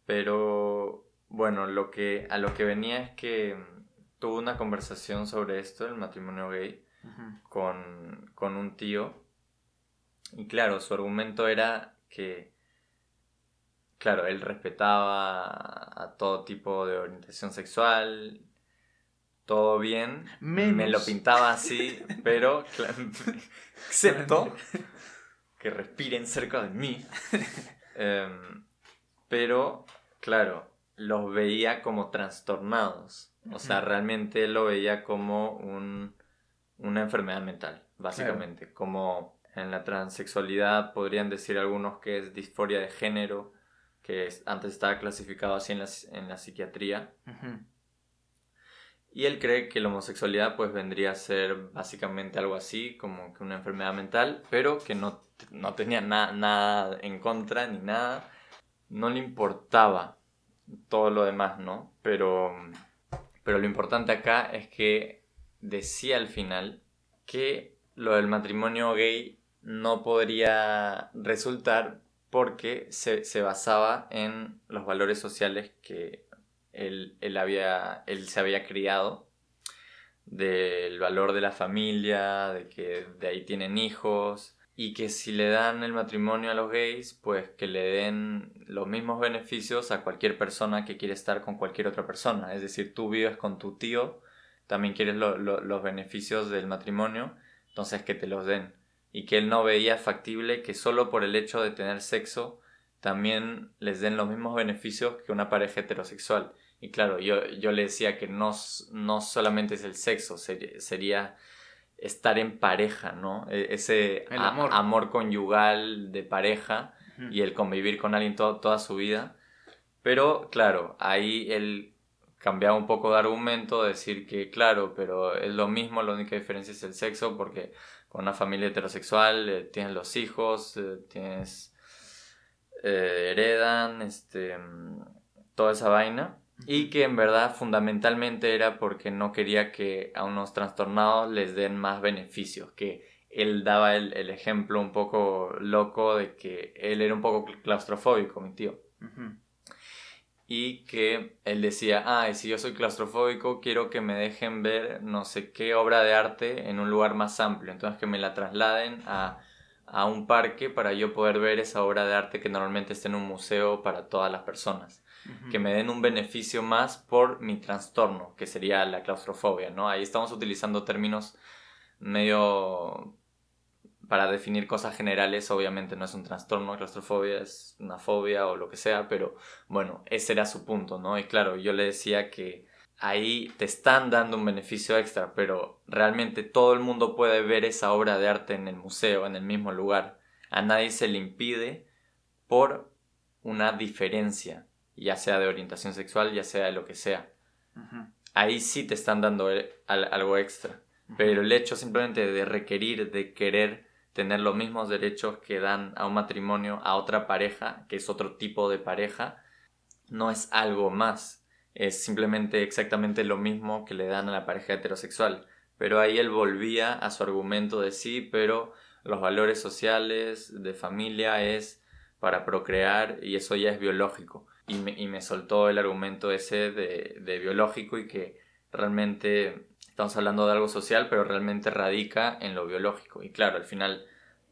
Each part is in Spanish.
Pero bueno, a lo que venía es que tuve una conversación sobre esto, el matrimonio gay, Ujú. con un tío. Y claro, su argumento era que, claro, él respetaba a todo tipo de orientación sexual, todo bien, me lo Menos. pintaba así, pero excepto que respiren cerca de mí. Em, pero, claro, los veía como trastornados. O sea, Ujú. realmente él lo veía como una enfermedad mental, Claro. básicamente. Como en la transexualidad podrían decir algunos que es disforia de género, antes estaba clasificado así en la psiquiatría. Ujú. Y él cree que la homosexualidad pues vendría a ser básicamente algo así, como que una enfermedad mental, pero que no tenía nada en contra ni nada. No le importaba todo lo demás, ¿no? Pero lo importante acá es que decía al final que lo del matrimonio gay no podría resultar porque se basaba en los valores sociales que él se había criado, del valor de la familia, de que de ahí tienen hijos, y que si le dan el matrimonio a los gays, pues que le den los mismos beneficios a cualquier persona que quiere estar con cualquier otra persona. Es decir, tú vives con tu tío, también quieres los beneficios del matrimonio, entonces que te los den. Y que él no veía factible que solo por el hecho de tener sexo también les den los mismos beneficios que una pareja heterosexual. Y claro, yo le decía que no solamente es el sexo, sería estar en pareja, ¿no? Ese El amor. amor conyugal de pareja Ujú. y el convivir con alguien toda su vida. Pero claro, ahí él cambiaba un poco de argumento, decir que claro, pero es lo mismo, la única diferencia es el sexo, porque con una familia heterosexual tienes los hijos, heredan, toda esa vaina. Ujú. Y que en verdad fundamentalmente era porque no quería que a unos trastornados les den más beneficios. Que él daba el ejemplo un poco loco de que él era un poco claustrofóbico, mi tío. Ujú. Y que él decía, ah, y si yo soy claustrofóbico, quiero que me dejen ver no sé qué obra de arte en un lugar más amplio. Entonces que me la trasladen a un parque para yo poder ver esa obra de arte que normalmente está en un museo para todas las personas. Ujú. Que me den un beneficio más por mi trastorno, que sería la claustrofobia, ¿no? Ahí estamos utilizando términos medio para definir cosas generales. Obviamente no es un trastorno, claustrofobia es una fobia o lo que sea, pero bueno, ese era su punto, ¿no? Y claro, yo le decía que ahí te están dando un beneficio extra, pero realmente todo el mundo puede ver esa obra de arte en el museo, en el mismo lugar. A nadie se le impide por una diferencia, ya sea de orientación sexual, ya sea de lo que sea. Ujú. Ahí sí te están dando algo extra. Ujú. Pero el hecho simplemente de requerir, de querer tener los mismos derechos que dan a un matrimonio a otra pareja, que es otro tipo de pareja, no es algo más. Es simplemente exactamente lo mismo que le dan a la pareja heterosexual. Pero ahí él volvía a su argumento de sí, pero los valores sociales de familia es para procrear y eso ya es biológico. Y me soltó el argumento ese de biológico y que realmente estamos hablando de algo social, pero realmente radica en lo biológico. Y claro, al final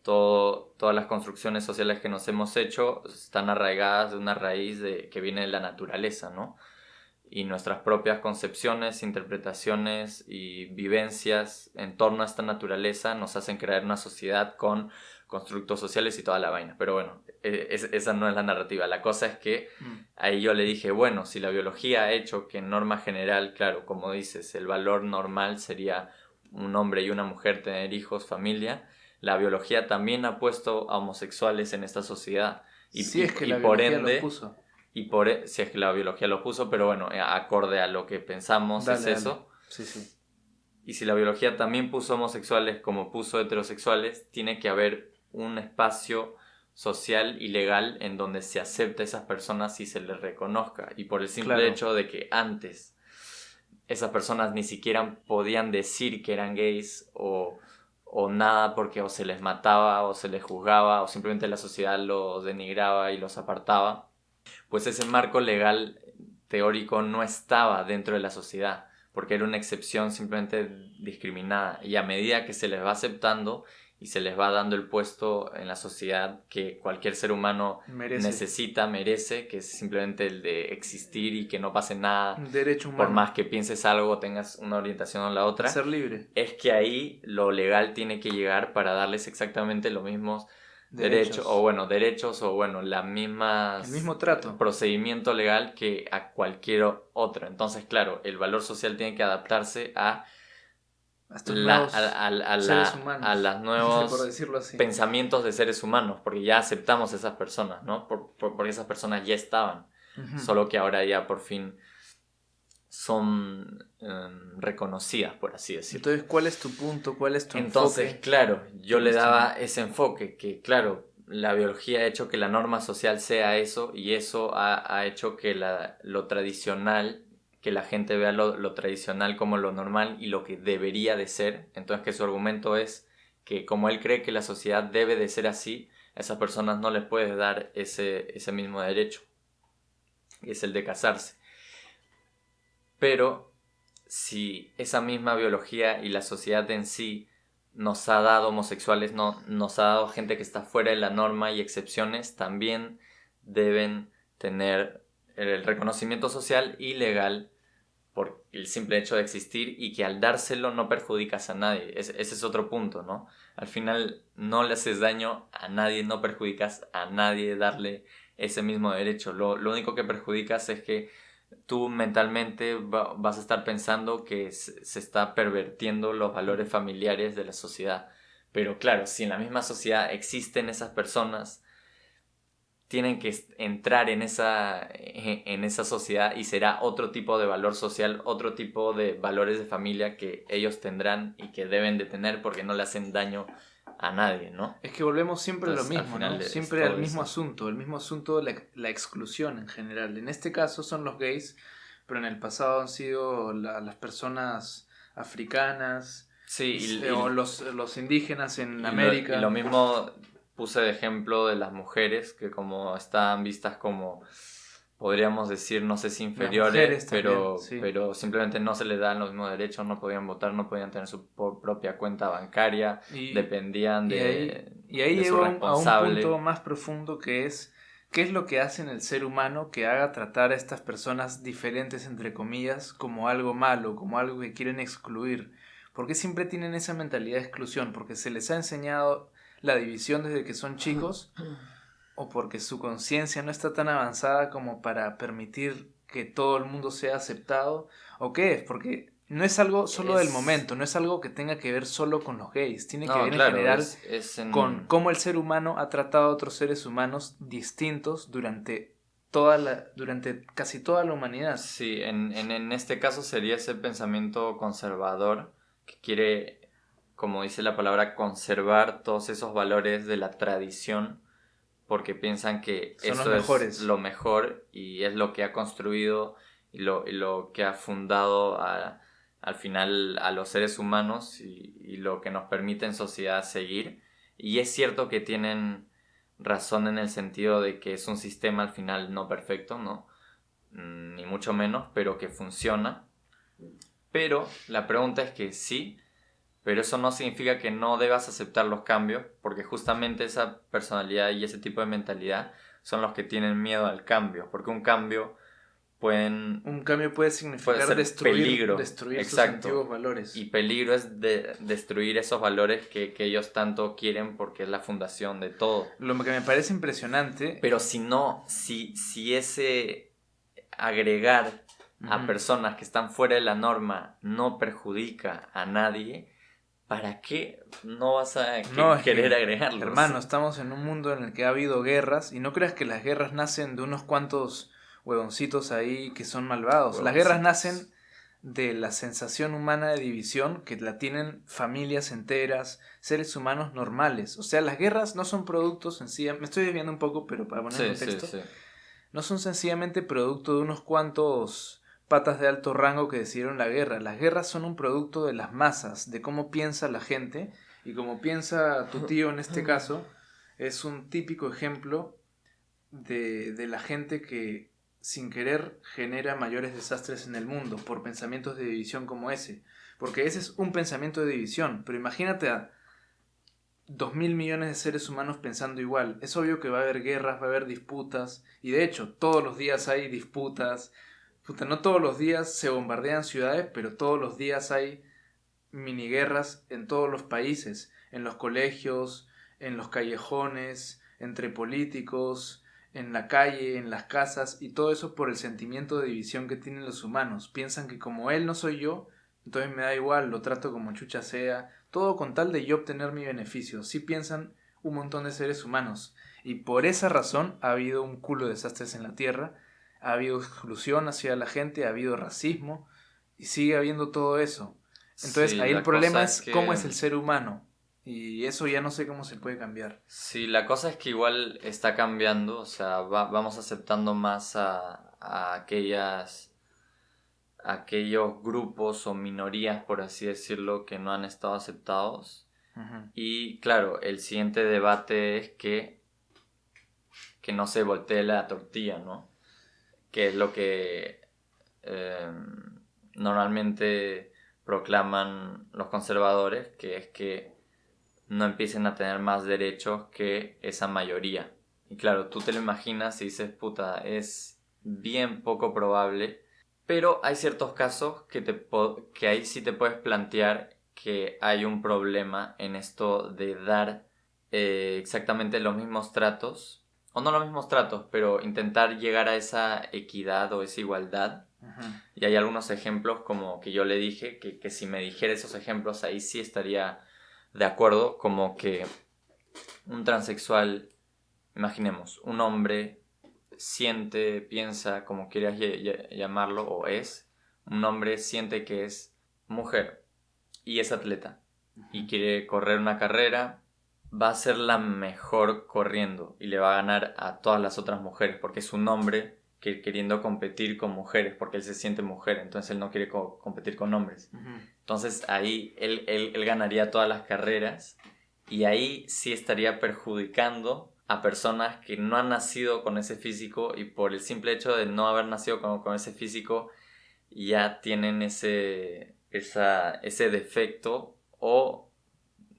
todas las construcciones sociales que nos hemos hecho están arraigadas de una raíz que viene de la naturaleza, ¿no? Y nuestras propias concepciones, interpretaciones y vivencias en torno a esta naturaleza nos hacen crear una sociedad con constructos sociales y toda la vaina. Pero bueno, esa no es la narrativa. La cosa es que Mm. ahí yo le dije, bueno, si la biología ha hecho que en norma general, claro, como dices, el valor normal sería un hombre y una mujer tener hijos, familia, la biología también ha puesto a homosexuales en esta sociedad. Si es que Y la por biología los ende, puso. si es que la biología lo puso, pero bueno, acorde a lo que pensamos es Dale, dale. eso. Sí, sí. Y si la biología también puso homosexuales como puso heterosexuales, tiene que haber un espacio social y legal en donde se acepte a esas personas y se les reconozca. Y por el simple Claro. hecho de que antes esas personas ni siquiera podían decir que eran gays o nada porque o se les mataba o se les juzgaba o simplemente la sociedad los denigraba y los apartaba, Pues ese marco legal teórico no estaba dentro de la sociedad, porque era una excepción simplemente discriminada. Y a medida que se les va aceptando y se les va dando el puesto en la sociedad que cualquier ser humano necesita, merece, que es simplemente el de existir y que no pase nada, un derecho humano, por más que pienses algo o tengas una orientación o la otra, ser libre. Es que ahí lo legal tiene que llegar para darles exactamente los mismos derechos o las mismas, el mismo trato, procedimiento legal que a cualquier otro. Entonces, claro, el valor social tiene que adaptarse a seres humanos, a los nuevos por decirlo así, pensamientos de seres humanos, porque ya aceptamos esas personas, ¿no? Porque esas personas ya estaban, solo que ahora ya por fin son reconocidas, por así decirlo. Entonces, ¿cuál es tu punto? ¿Cuál es tu Entonces, enfoque? claro, yo le daba ese enfoque, que claro, la biología ha hecho que la norma social sea eso, y eso ha hecho que lo tradicional, que la gente vea lo tradicional como lo normal y lo que debería de ser. Entonces, que su argumento es que como él cree que la sociedad debe de ser así, a esas personas no les puedes dar ese mismo derecho, y es el de casarse. Pero si esa misma biología y la sociedad en sí nos ha dado homosexuales, nos ha dado gente que está fuera de la norma y excepciones, también deben tener el reconocimiento social y legal por el simple hecho de existir, y que al dárselo no perjudicas a nadie. Ese es otro punto, ¿no? Al final no le haces daño a nadie, no perjudicas a nadie darle ese mismo derecho. Lo único que perjudicas es que tú mentalmente vas a estar pensando que se está pervirtiendo los valores familiares de la sociedad. Pero claro, si en la misma sociedad existen esas personas, tienen que entrar en esa sociedad, y será otro tipo de valor social, otro tipo de valores de familia que ellos tendrán y que deben de tener, porque no le hacen daño a nadie, ¿no? Es que volvemos siempre a lo Entonces, mismo, ¿no? Siempre al mismo asunto, el mismo asunto de la exclusión en general. En este caso son los gays, pero en el pasado han sido las personas africanas, sí, o los indígenas en América. Y lo mismo puse de ejemplo de las mujeres, que como están vistas como, podríamos decir, no sé si inferiores, también, sí. pero simplemente no se les dan los mismos derechos, no podían votar, no podían tener su propia cuenta bancaria, dependían de su responsable. A un punto más profundo, que es ¿qué es lo que hace en el ser humano que haga tratar a estas personas diferentes, entre comillas, como algo malo, como algo que quieren excluir? ¿Por qué siempre tienen esa mentalidad de exclusión? ¿Porque se les ha enseñado la división desde que son chicos? ¿O porque su conciencia no está tan avanzada como para permitir que todo el mundo sea aceptado? ¿O qué es? Porque no es algo solo del momento, no es algo que tenga que ver solo con los gays, tiene que ver en general con cómo el ser humano ha tratado a otros seres humanos distintos durante casi toda la humanidad. Sí, en este caso sería ese pensamiento conservador que quiere, como dice la palabra, conservar todos esos valores de la tradición, porque piensan que eso es lo mejor y es lo que ha construido y lo que ha fundado al final a los seres humanos, y lo que nos permite en sociedad seguir. Y es cierto que tienen razón en el sentido de que es un sistema al final no perfecto, ¿no? Ni mucho menos, pero que funciona. Pero la pregunta es que sí, pero eso no significa que no debas aceptar los cambios, porque justamente esa personalidad y ese tipo de mentalidad son los que tienen miedo al cambio, porque un cambio puede significar destruir sus antiguos valores. Y peligro es destruir esos valores que ellos tanto quieren, porque es la fundación de todo. Lo que me parece impresionante... Pero si ese agregar a personas que están fuera de la norma no perjudica a nadie, ¿para qué no vas a querer agregarlos? Hermano, estamos en un mundo en el que ha habido guerras, y no creas que las guerras nacen de unos cuantos huevoncitos ahí que son malvados. Las guerras nacen de la sensación humana de división que la tienen familias enteras, seres humanos normales. O sea, las guerras no son productos sencillamente... Me estoy desviando un poco, pero para poner en contexto. Sí. No son sencillamente producto de unos cuantos patas de alto rango que decidieron la guerra. Las guerras son un producto de las masas, de cómo piensa la gente, y como piensa tu tío en este caso, es un típico ejemplo de la gente que sin querer genera mayores desastres en el mundo por pensamientos de división como ese. Porque ese es un pensamiento de división, pero imagínate a 2.000 millones de seres humanos pensando igual. Es obvio que va a haber guerras, va a haber disputas, y de hecho todos los días hay disputas. Puta, no todos los días se bombardean ciudades, pero todos los días hay miniguerras en todos los países, en los colegios, en los callejones, entre políticos, en la calle, en las casas, y todo eso por el sentimiento de división que tienen los humanos. Piensan que como él no soy yo, entonces me da igual, lo trato como chucha sea, todo con tal de yo obtener mi beneficio. Así piensan un montón de seres humanos. Y por esa razón ha habido un culo de desastres en la Tierra, ha habido exclusión hacia la gente, ha habido racismo, y sigue habiendo todo eso. Entonces Sí, ahí el la problema cosa es es cómo que... es el ser humano. Y eso ya no sé cómo se puede cambiar. Sí, la cosa es que igual está cambiando, o sea, vamos aceptando más a aquellos grupos o minorías, por así decirlo, que no han estado aceptados. Ujú. Y claro, el siguiente debate es que no se voltee la tortilla, ¿no? Que es lo que eh, normalmente proclaman los conservadores, que es que no empiecen a tener más derechos que esa mayoría. Y claro, tú te lo imaginas y dices, puta, es bien poco probable, pero hay ciertos casos que ahí sí te puedes plantear que hay un problema en esto de dar exactamente los mismos tratos, o no los mismos tratos, pero intentar llegar a esa equidad o esa igualdad. Ujú. Y hay algunos ejemplos como que yo le dije, que si me dijera esos ejemplos ahí sí estaría de acuerdo, como que un transexual, imaginemos, un hombre siente, piensa, como quieras llamarlo, o es, un hombre siente que es mujer y es atleta y quiere correr una carrera, va a ser la mejor corriendo y le va a ganar a todas las otras mujeres porque es un hombre que queriendo competir con mujeres porque él se siente mujer, entonces él no quiere competir con hombres. Ujú. Entonces ahí él ganaría todas las carreras y ahí sí estaría perjudicando a personas que no han nacido con ese físico y por el simple hecho de no haber nacido con ese físico ya tienen ese defecto o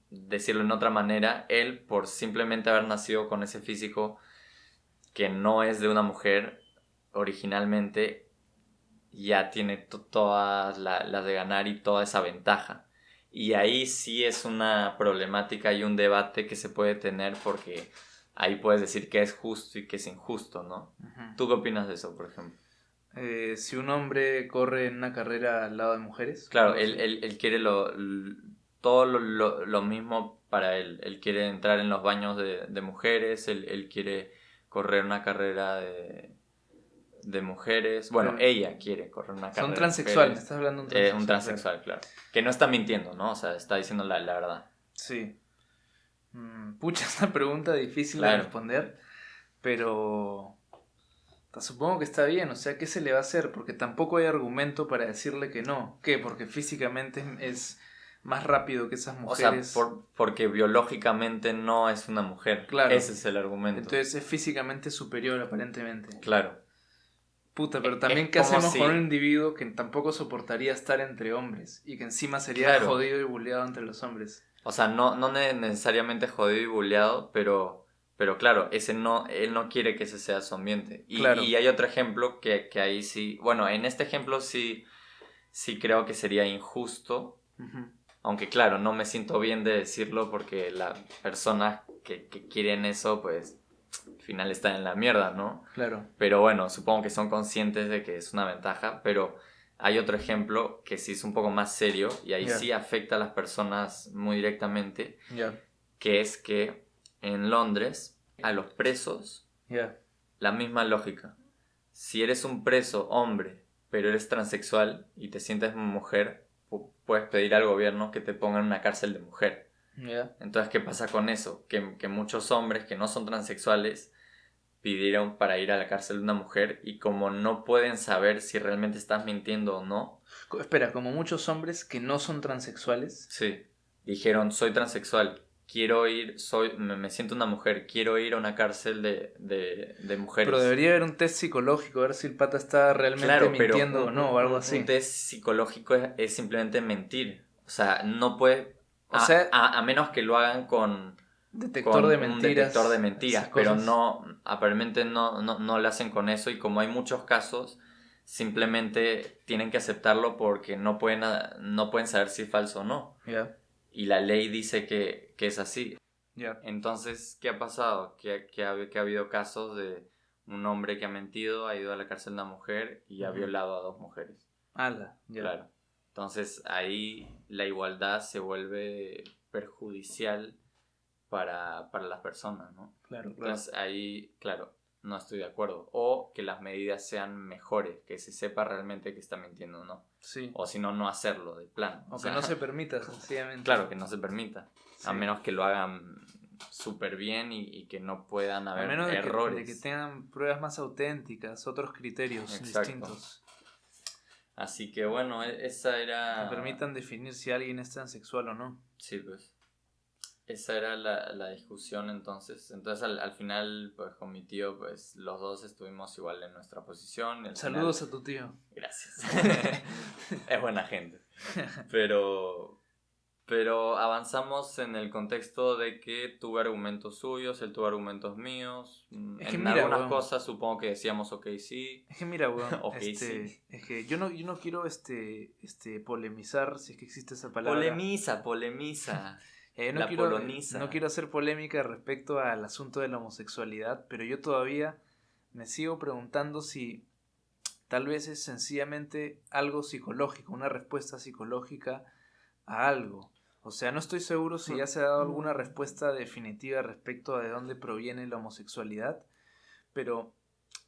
decirlo en otra manera, él por simplemente haber nacido con ese físico que no es de una mujer originalmente ya tiene todas las de ganar y toda esa ventaja. Y ahí sí es una problemática y un debate que se puede tener porque ahí puedes decir que es justo y que es injusto, ¿no? Ujú. ¿Tú qué opinas de eso, por ejemplo? Si un hombre corre en una carrera al lado de mujeres, o Claro, algo así. él quiere todo lo mismo para él. Él quiere entrar en los baños de mujeres, él quiere correr una carrera de mujeres. Bueno, Pero ella quiere correr una son carrera de transexual, me mujeres. estás hablando de un Un transexual, claro. transexual, claro. Que no está mintiendo, ¿no? O sea, está diciendo la verdad. Sí. Pucha, es una pregunta difícil de Claro. responder, pero supongo que está bien, o sea, ¿qué se le va a hacer? Porque tampoco hay argumento para decirle que no. ¿Qué? Porque físicamente es más rápido que esas O sea, mujeres. porque biológicamente no es una mujer. Claro. Ese es el argumento. Entonces es físicamente superior aparentemente. Claro. Puta, pero Es también ¿qué como hacemos con un si... individuo que tampoco soportaría estar entre hombres y que encima sería Claro. jodido y bulleado entre los hombres? O sea, no necesariamente jodido y bulleado, pero claro, él no quiere que ese sea su ambiente. Claro. Y hay otro ejemplo que ahí sí, bueno, en este ejemplo sí creo que sería injusto, Ujú. aunque claro, no me siento bien de decirlo porque las personas que quieren eso, pues al final están en la mierda, ¿no? Claro. Pero bueno, supongo que son conscientes de que es una ventaja, pero hay otro ejemplo que sí es un poco más serio y ahí Ya. sí afecta a las personas muy directamente, Ya. que es que en Londres a los presos Ya. la misma lógica. Si eres un preso hombre, pero eres transexual y te sientes mujer, puedes pedir al gobierno que te ponga en una cárcel de mujer. Ya. Entonces, ¿qué pasa con eso? Que muchos hombres que no son transexuales pidieron para ir a la cárcel de una mujer y como no pueden saber si realmente estás mintiendo o no, Espera, como muchos hombres que no son transexuales. sí, dijeron soy transexual quiero ir, me siento una mujer, quiero ir a una cárcel de mujeres. Pero debería haber un test psicológico, a ver si el pata está realmente Claro, mintiendo pero o no, o algo así. un test psicológico es simplemente mentir. O sea, no puede, O sea, a menos que lo hagan con detector de un mentiras. detector de mentiras, esas pero cosas. no, aparentemente no lo hacen con eso, y como hay muchos casos, simplemente tienen que aceptarlo porque no pueden saber si es falso o no. Ya, Y la ley dice que es así. ya. Entonces, ¿qué ha pasado? Que ha habido casos de un hombre que ha mentido, ha ido a la cárcel de una mujer y ha Ujú. violado a 2 mujeres. Ala, ya. Claro. Entonces ahí la igualdad se vuelve perjudicial para las personas, ¿no? Claro, claro. Entonces ahí, claro, no estoy de acuerdo. O que las medidas sean mejores, que se sepa realmente que está mintiendo o no. Sí. O si no, no hacerlo de plano. O que no se permita, sencillamente. Claro, que no se permita. Sí. A menos que lo hagan súper bien y que no puedan A haber menos errores. de que tengan pruebas más auténticas, otros criterios distintos. Así que bueno, esa era... Que permitan definir si alguien es transexual o no. Sí, pues. Esa era la discusión entonces. Entonces al final, pues con mi tío, pues los dos estuvimos igual en nuestra posición. Saludos a tu tío. Gracias. Es buena gente. Pero avanzamos en el contexto de que tuve argumentos suyos, él tuvo argumentos míos. Es que en mira, algunas weón, cosas supongo que decíamos ok, sí. Es que mira, weón, Ok, sí. es que yo no quiero polemizar, si es que existe esa palabra. Polemiza. No quiero hacer polémica respecto al asunto de la homosexualidad, pero yo todavía me sigo preguntando si tal vez es sencillamente algo psicológico, una respuesta psicológica a algo. O sea, no estoy seguro si ya se ha dado alguna respuesta definitiva respecto a de dónde proviene la homosexualidad, pero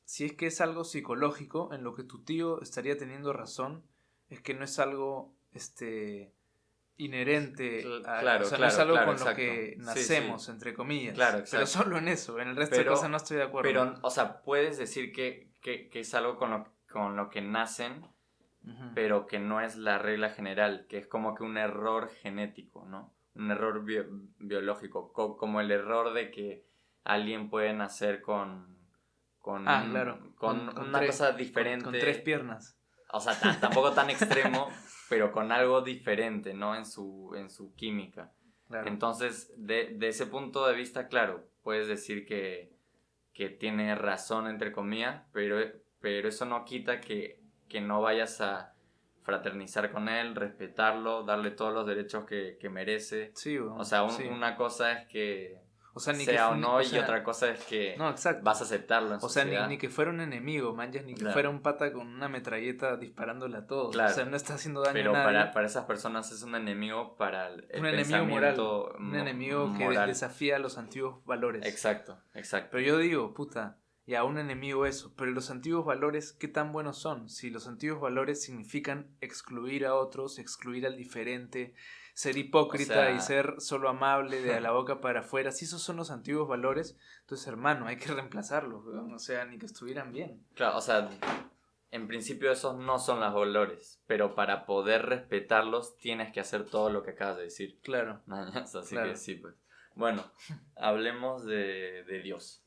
si es que es algo psicológico, en lo que tu tío estaría teniendo razón, es que no es algo inherente Claro, o sea, claro, no es algo claro, con exacto. lo que nacemos, sí. Entre comillas. Claro, exacto. Pero solo en eso, en el resto de cosas no estoy de acuerdo. Pero, o sea, puedes decir que es algo con lo que nacen, pero que no es la regla general, que es como que un error genético, ¿no? Un error biológico, como el error de que alguien puede nacer con claro. con una cosa diferente. Con 3 piernas. O sea, tampoco tan extremo, pero con algo diferente, ¿no? En su química. Claro. Entonces, de ese punto de vista, claro, puedes decir que tiene razón, entre comillas, pero eso no quita que no vayas a fraternizar con él, respetarlo, darle todos los derechos que merece. Sí, bueno, o sea, una cosa es que ni sea que, o no, y otra cosa es que vas a aceptarlo en sociedad. O sea, ni que fuera un enemigo, manjas, ni que fuera un pata con una metralleta disparándole a todos. Claro. O sea, no está haciendo daño a nadie. Pero para esas personas es un enemigo para el enemigo moral. Un enemigo que desafía los antiguos valores. Exacto. Pero yo digo, puta, ya un enemigo eso. Pero los antiguos valores, ¿qué tan buenos son? Si los antiguos valores significan excluir a otros, excluir al diferente, ser hipócrita y ser solo amable de la boca para afuera, si esos son los antiguos valores, entonces hermano, hay que reemplazarlos, ¿no? O sea, ni que estuvieran bien. Claro, o sea, en principio esos no son los valores, pero para poder respetarlos tienes que hacer todo lo que acabas de decir. Claro. Así que sí, pues. Bueno, hablemos de Dios.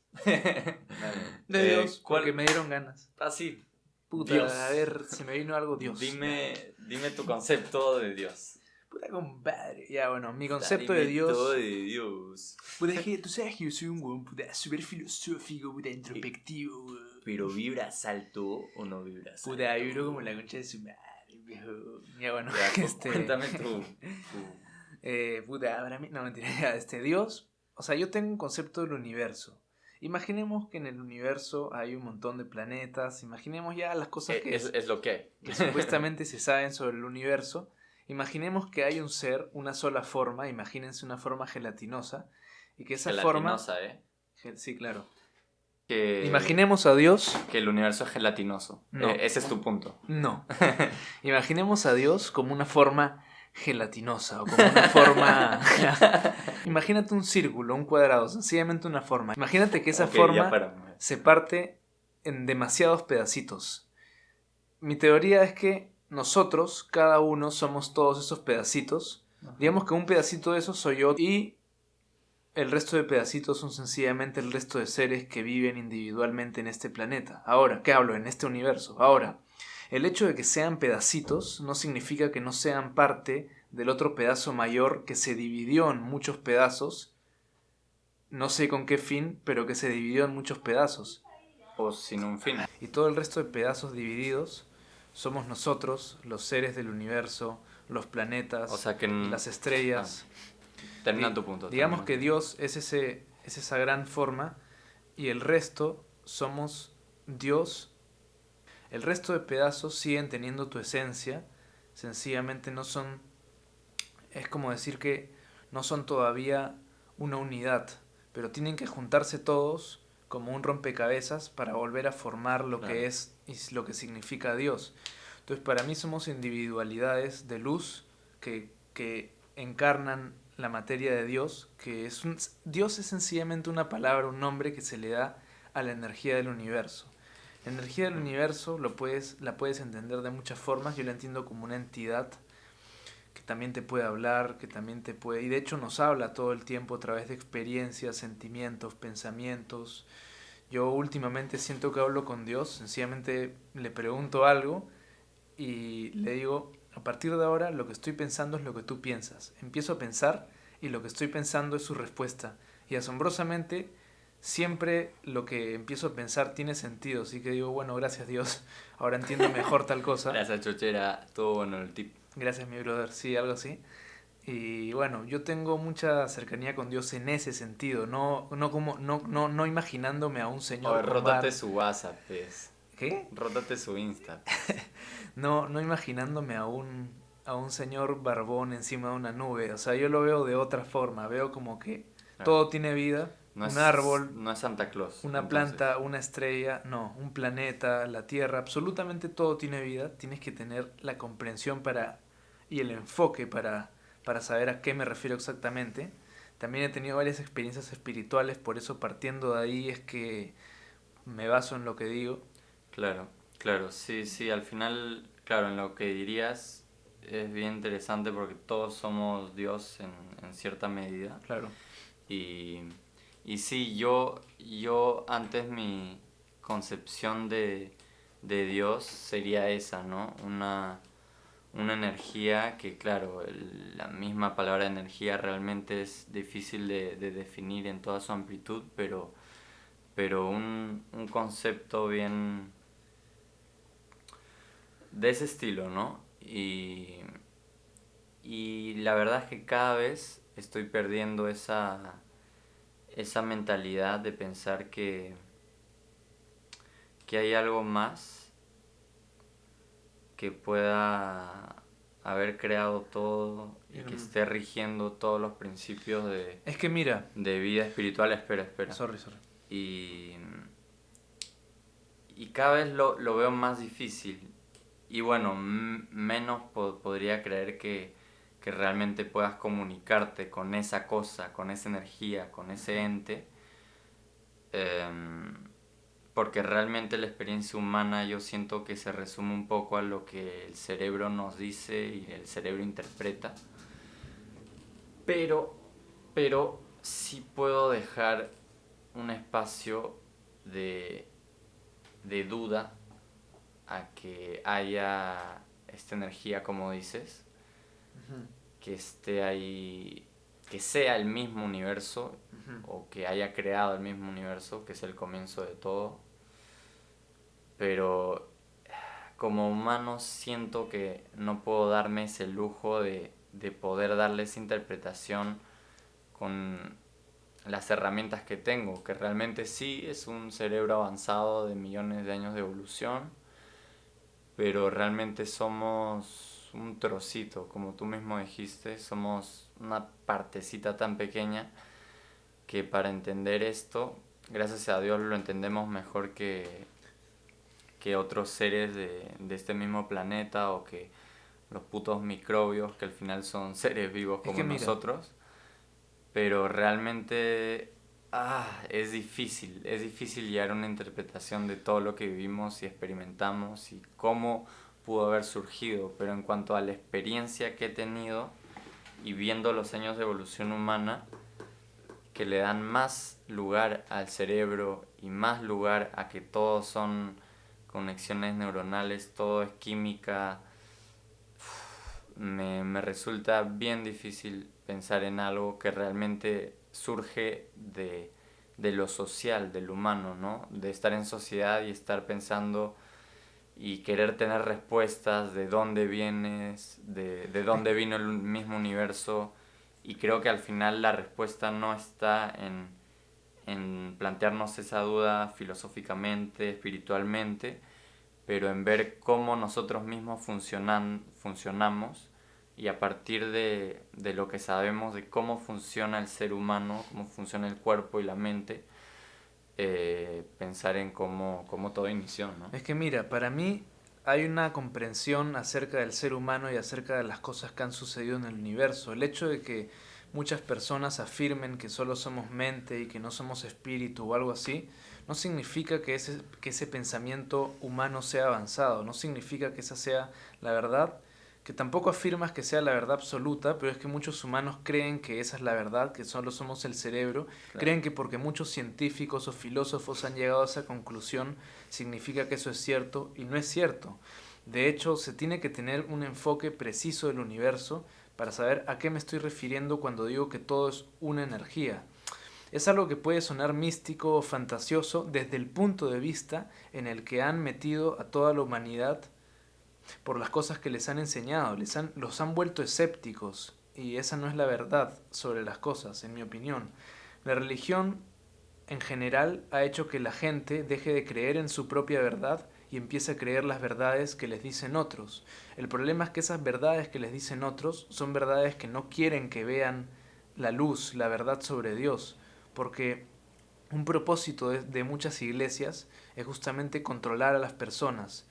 De Dios, porque me dieron ganas. Sí. Puta, Dios. A ver, se me vino algo Dios. Dime tu concepto de Dios. Puta compadre. Ya, bueno, mi concepto de Dios. Todo de Dios. Puta, es que tú sabes que yo soy un weón, puta, súper filosófico, puta, introspectivo, weón. ¿Pero vibras alto o no vibras alto? Puta, vibro como la concha de su madre, viejo. Ya, bueno, cuéntame tú. Puta, para mí, no, mentira, ya, Dios. O sea, yo tengo un concepto del universo. Imaginemos que en el universo hay un montón de planetas. Imaginemos ya las cosas es lo que supuestamente se saben sobre el universo. Imaginemos que hay un ser, una sola forma. Imagínense una forma gelatinosa. Y que esa gelatinosa, forma... Sí, claro. Imaginemos a Dios... Que el universo es gelatinoso. No. Ese es tu punto. No. Imaginemos a Dios como una forma gelatinosa o como una forma... Imagínate un círculo, un cuadrado, sencillamente una forma. Imagínate que esa forma se parte en demasiados pedacitos. Mi teoría es que nosotros, cada uno, somos todos esos pedacitos. Digamos que un pedacito de eso soy yo y el resto de pedacitos son sencillamente el resto de seres que viven individualmente en este planeta. Ahora, ¿qué hablo? En este universo. Ahora, el hecho de que sean pedacitos no significa que no sean parte del otro pedazo mayor que se dividió en muchos pedazos, no sé con qué fin, pero que se dividió en muchos pedazos. O sin un fin. Y todo el resto de pedazos divididos somos nosotros, los seres del universo, los planetas, O sea que... las estrellas. Termina tu punto. Digamos termina. que Dios es esa gran forma y el resto somos Dios. El resto de pedazos siguen teniendo tu esencia, sencillamente no son, es como decir que no son todavía una unidad, pero tienen que juntarse todos como un rompecabezas para volver a formar lo Claro. que es y lo que significa Dios. Entonces para mí somos individualidades de luz que encarnan la materia de Dios, que es Dios es sencillamente una palabra, un nombre que se le da a la energía del universo. La energía del universo la puedes entender de muchas formas. Yo la entiendo como una entidad que también te puede hablar, que también te puede... Y de hecho nos habla todo el tiempo a través de experiencias, sentimientos, pensamientos. Yo últimamente siento que hablo con Dios, sencillamente le pregunto algo y le digo, a partir de ahora lo que estoy pensando es lo que tú piensas. Empiezo a pensar y lo que estoy pensando es su respuesta. Y asombrosamente siempre lo que empiezo a pensar tiene sentido. Así que digo, bueno, gracias Dios, ahora entiendo mejor tal cosa. Gracias, chochera. Todo bueno el tip. Gracias mi brother, sí, algo así. Y bueno, yo tengo mucha cercanía con Dios en ese sentido, no imaginándome a un A señor ver, con rótate su WhatsApp, pues. ¿Qué? Rótate su Insta. No imaginándome a un señor barbón encima de una nube. O sea, yo lo veo de otra forma. Veo como que Claro. todo tiene vida. No Un es, árbol, no es Santa Claus. una entonces. planta, una estrella, no, un planeta, la Tierra, absolutamente todo tiene vida. Tienes que tener la comprensión y el enfoque para saber a qué me refiero exactamente. También he tenido varias experiencias espirituales, por eso partiendo de ahí es que me baso en lo que digo. Claro, claro, sí, sí, al final, claro, en lo que dirías es bien interesante porque todos somos Dios en cierta medida. Claro. Y, y sí, yo antes mi concepción de Dios sería esa, ¿no? Una energía que, claro, la misma palabra energía realmente es difícil de definir en toda su amplitud, pero un concepto bien de ese estilo, ¿no? Y la verdad es que cada vez estoy perdiendo esa mentalidad de pensar que hay algo más que pueda haber creado todo y que esté rigiendo todos los principios Es que mira, de vida espiritual. Espera. sorry. Y, y cada vez lo veo más difícil. Y bueno, menos podría creer que realmente puedas comunicarte con esa cosa, con esa energía, con ese ente. Porque realmente la experiencia humana yo siento que se resume un poco a lo que el cerebro nos dice y el cerebro interpreta. Pero sí puedo dejar un espacio de duda a que haya esta energía, como dices, que esté ahí, que sea el mismo universo o que haya creado el mismo universo, que es el comienzo de todo. Pero como humano siento que no puedo darme ese lujo de poder darle esa interpretación con las herramientas que tengo, que realmente sí es un cerebro avanzado de millones de años de evolución, pero realmente somos un trocito, como tú mismo dijiste, somos una partecita tan pequeña que para entender esto, gracias a Dios lo entendemos mejor que otros seres de este mismo planeta o que los putos microbios que al final son seres vivos como nosotros. Pero realmente es difícil llegar a una interpretación de todo lo que vivimos y experimentamos y cómo pudo haber surgido. Pero en cuanto a la experiencia que he tenido y viendo los años de evolución humana, que le dan más lugar al cerebro y más lugar a que todos son conexiones neuronales, todo es química, me resulta bien difícil pensar en algo que realmente surge de lo social, del humano, ¿no? De estar en sociedad y estar pensando y querer tener respuestas de dónde vienes, de dónde vino el mismo universo. Y creo que al final la respuesta no está en plantearnos esa duda filosóficamente, espiritualmente, pero en ver cómo nosotros mismos funcionamos y a partir de lo que sabemos de cómo funciona el ser humano, cómo funciona el cuerpo y la mente, pensar en cómo todo inició, ¿no? Es que mira, para mí hay una comprensión acerca del ser humano y acerca de las cosas que han sucedido en el universo. El hecho de que muchas personas afirmen que solo somos mente y que no somos espíritu o algo así, no significa que ese pensamiento humano sea avanzado, no significa que esa sea la verdad, que tampoco afirmas que sea la verdad absoluta, pero es que muchos humanos creen que esa es la verdad, que solo somos el cerebro, Claro. creen que porque muchos científicos o filósofos han llegado a esa conclusión, significa que eso es cierto y no es cierto. De hecho, se tiene que tener un enfoque preciso del universo para saber a qué me estoy refiriendo cuando digo que todo es una energía. Es algo que puede sonar místico o fantasioso desde el punto de vista en el que han metido a toda la humanidad por las cosas que les han enseñado, los han vuelto escépticos y esa no es la verdad sobre las cosas, en mi opinión. La religión en general ha hecho que la gente deje de creer en su propia verdad y empiece a creer las verdades que les dicen otros. El problema es que esas verdades que les dicen otros son verdades que no quieren que vean la luz, la verdad sobre Dios, porque un propósito de muchas iglesias es justamente controlar a las personas.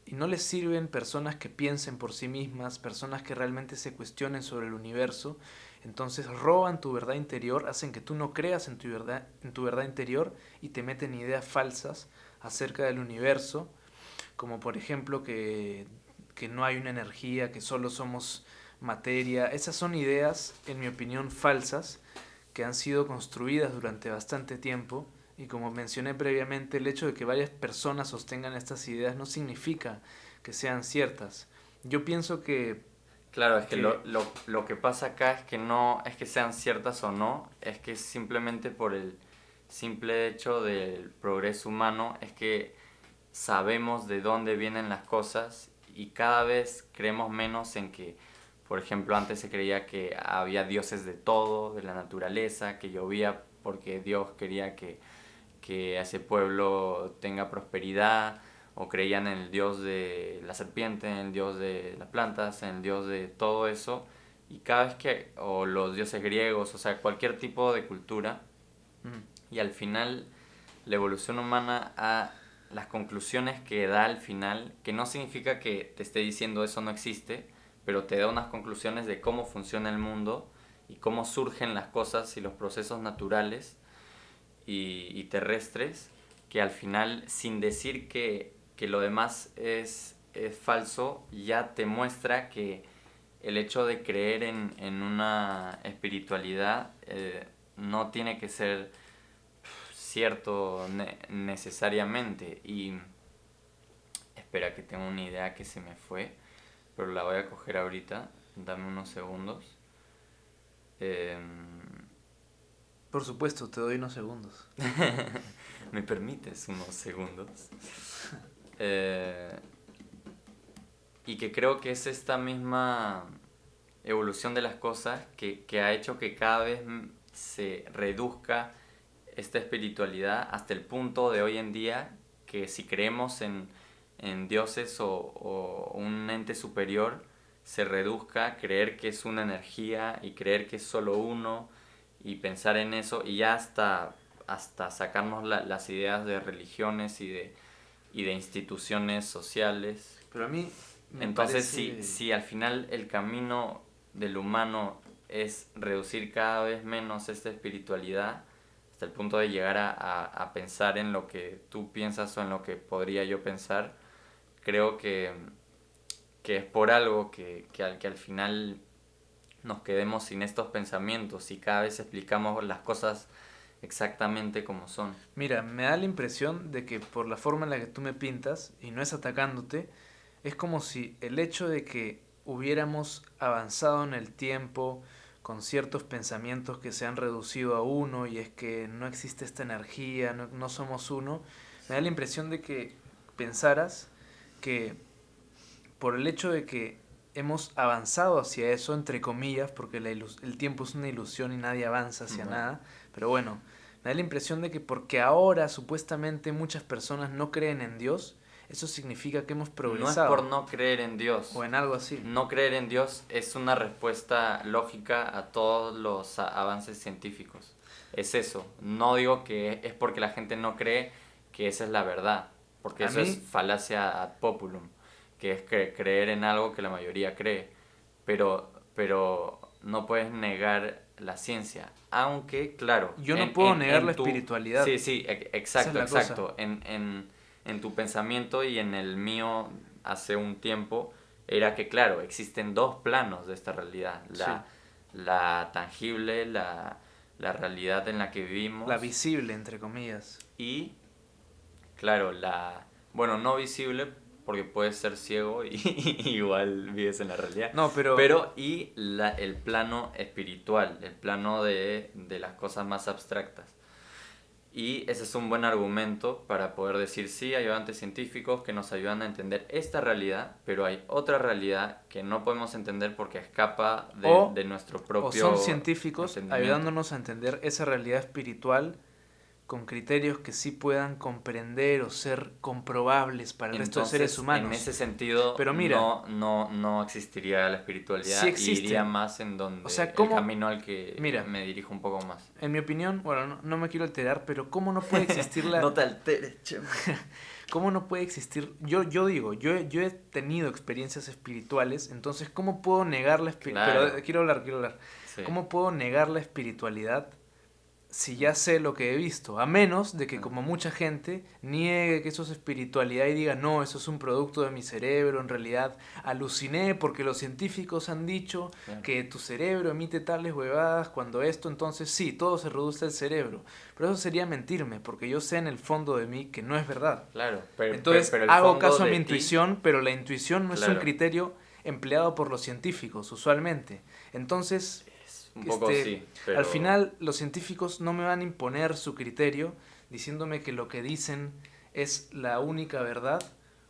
Y no les sirven personas que piensen por sí mismas, personas que realmente se cuestionen sobre el universo. Entonces roban tu verdad interior, hacen que tú no creas en tu verdad interior y te meten ideas falsas acerca del universo, como por ejemplo que no hay una energía, que solo somos materia. Esas son ideas, en mi opinión, falsas, que han sido construidas durante bastante tiempo y como mencioné previamente, el hecho de que varias personas sostengan estas ideas no significa que sean ciertas. Yo pienso Claro, es que que lo que pasa acá es que no es que sean ciertas o no, es que simplemente por el simple hecho del progreso humano, es que sabemos de dónde vienen las cosas y cada vez creemos menos en que, por ejemplo, antes se creía que había dioses de todo, de la naturaleza, que llovía porque Dios quería que ese pueblo tenga prosperidad, o creían en el dios de la serpiente, en el dios de las plantas, en el dios de todo eso, y cada vez que, o los dioses griegos, o sea, cualquier tipo de cultura, y al final la evolución humana a las conclusiones que da al final, que no significa que te esté diciendo eso no existe, pero te da unas conclusiones de cómo funciona el mundo y cómo surgen las cosas y los procesos naturales y terrestres, que al final, sin decir que lo demás es falso, ya te muestra que el hecho de creer en una espiritualidad no tiene que ser cierto necesariamente. Y espera, que tengo una idea que se me fue, pero la voy a coger ahorita. Dame unos segundos. Eh, por supuesto, te doy unos segundos. ¿Me permites unos segundos? Eh, y que creo que es esta misma evolución de las cosas que ha hecho que cada vez se reduzca esta espiritualidad hasta el punto de hoy en día que si creemos en dioses o un ente superior, se reduzca a creer que es una energía y creer que es solo uno y pensar en eso y ya hasta sacarnos las ideas de religiones y de instituciones sociales. Pero a mí me Entonces, si, parece... si al final el camino del humano es reducir cada vez menos esta espiritualidad, hasta el punto de llegar a pensar en lo que tú piensas o en lo que podría yo pensar, creo que es por algo que al final nos quedemos sin estos pensamientos y cada vez explicamos las cosas exactamente como son. Mira, me da la impresión de que por la forma en la que tú me pintas, y no es atacándote, es como si el hecho de que hubiéramos avanzado en el tiempo con ciertos pensamientos que se han reducido a uno y es que no existe esta energía, no somos uno, me da la impresión de que pensaras que por el hecho de que hemos avanzado hacia eso, entre comillas, porque el tiempo es una ilusión y nadie avanza hacia Bueno, nada, pero bueno, me da la impresión de que porque ahora supuestamente muchas personas no creen en Dios, eso significa que hemos no es por progresado, no creer en Dios. o en algo así. No creer en Dios es una respuesta lógica a todos los avances científicos. Es eso. No digo que es porque la gente no cree que esa es la verdad, porque A eso es mí, falacia ad populum, que es creer en algo que la mayoría cree. Pero no puedes negar la ciencia. Aunque, claro, yo no puedo negar la espiritualidad, Sí, sí, esa es exacto, la cosa. exacto. En tu pensamiento y en el mío hace un tiempo era que, claro, existen dos planos de esta realidad. Sí, La tangible, la realidad en la que la vivimos visible, entre comillas. y, claro, bueno, no visible porque puedes ser ciego y igual vives en la realidad. No, pero Pero y el plano espiritual, el plano de las cosas más abstractas. Y ese es un buen argumento para poder decir, sí, hay avances científicos que nos ayudan a entender esta realidad, pero hay otra realidad que no podemos entender porque escapa o, de nuestro o son propio científicos entendimiento. ayudándonos a entender esa realidad espiritual con criterios que sí puedan comprender o ser comprobables para el resto de seres Entonces, en humanos. ese sentido, Pero mira, no existiría la sí espiritualidad y iría existen. más en O sea, donde el ¿cómo? camino al que Mira, me dirijo un poco más. en mi opinión, bueno, no me quiero alterar, pero ¿cómo no puede existir No te alteres, chemo. ¿Cómo no puede existir? Yo digo, yo he tenido experiencias espirituales, entonces, ¿cómo puedo negar la espiritualidad? Pero Claro, quiero hablar. sí. ¿Cómo puedo negar la espiritualidad si ya sé lo que he visto? A menos de que como mucha gente niegue que eso es espiritualidad y diga, no, eso es un producto de mi cerebro, en realidad aluciné porque los científicos han dicho Claro, que tu cerebro emite tales huevadas cuando esto, entonces sí, todo se reduce al cerebro. Pero eso sería mentirme, porque yo sé en el fondo de mí que no es verdad. claro, Entonces pero el hago fondo caso a mi de ti, intuición, pero la intuición no es un claro, criterio empleado por los científicos usualmente. Entonces, es un poco sí, al pero final los científicos no me van a imponer su criterio diciéndome que lo que dicen es la única verdad,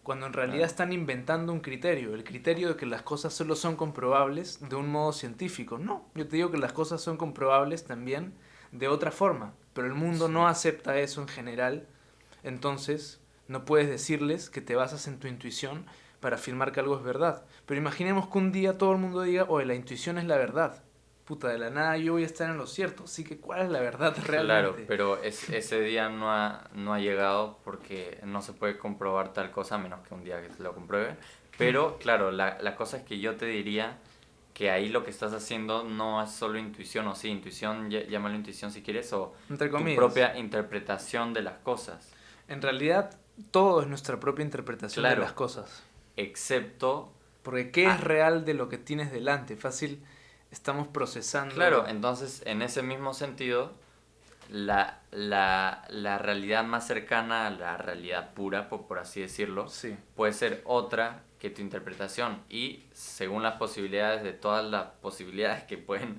cuando en realidad claro, están inventando un criterio, el criterio de que las cosas solo son comprobables de un modo científico. No, yo te digo que las cosas son comprobables también de otra forma, pero el mundo sí. no acepta eso en general, entonces no puedes decirles que te basas en tu intuición para afirmar que algo es verdad. Pero imaginemos que un día todo el mundo diga, oye, la intuición es la verdad. Puta, de la nada yo voy a estar en lo cierto. Así que, ¿cuál es la verdad Claro, realmente? pero ese día no ha llegado porque no se puede comprobar tal cosa a menos que un día que se lo compruebe. Pero claro, la cosa es que yo te diría que ahí lo que estás haciendo no es solo intuición, o sí, intuición, llámalo intuición si quieres, o Entre tu comillas. propia interpretación de las cosas. En realidad, todo es nuestra propia interpretación de las Claro, cosas. excepto... Porque ¿qué es Ah, real de lo que tienes delante? Fácil, estamos claro, procesando... entonces en ese mismo sentido, la realidad más cercana a la realidad pura, por así decirlo, Sí. puede ser otra que tu interpretación. Y según las posibilidades de todas las posibilidades que pueden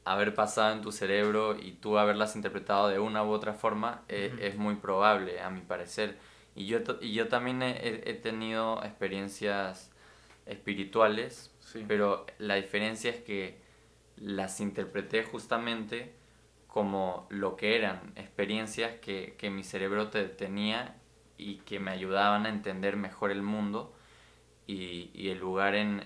haber pasado en tu cerebro y tú haberlas interpretado de una u otra forma, Ujú. es muy probable, a mi parecer. Y yo también he tenido experiencias espirituales, Sí. pero la diferencia es que las interpreté justamente como lo que eran, experiencias que mi cerebro tenía y que me ayudaban a entender mejor el mundo y el lugar en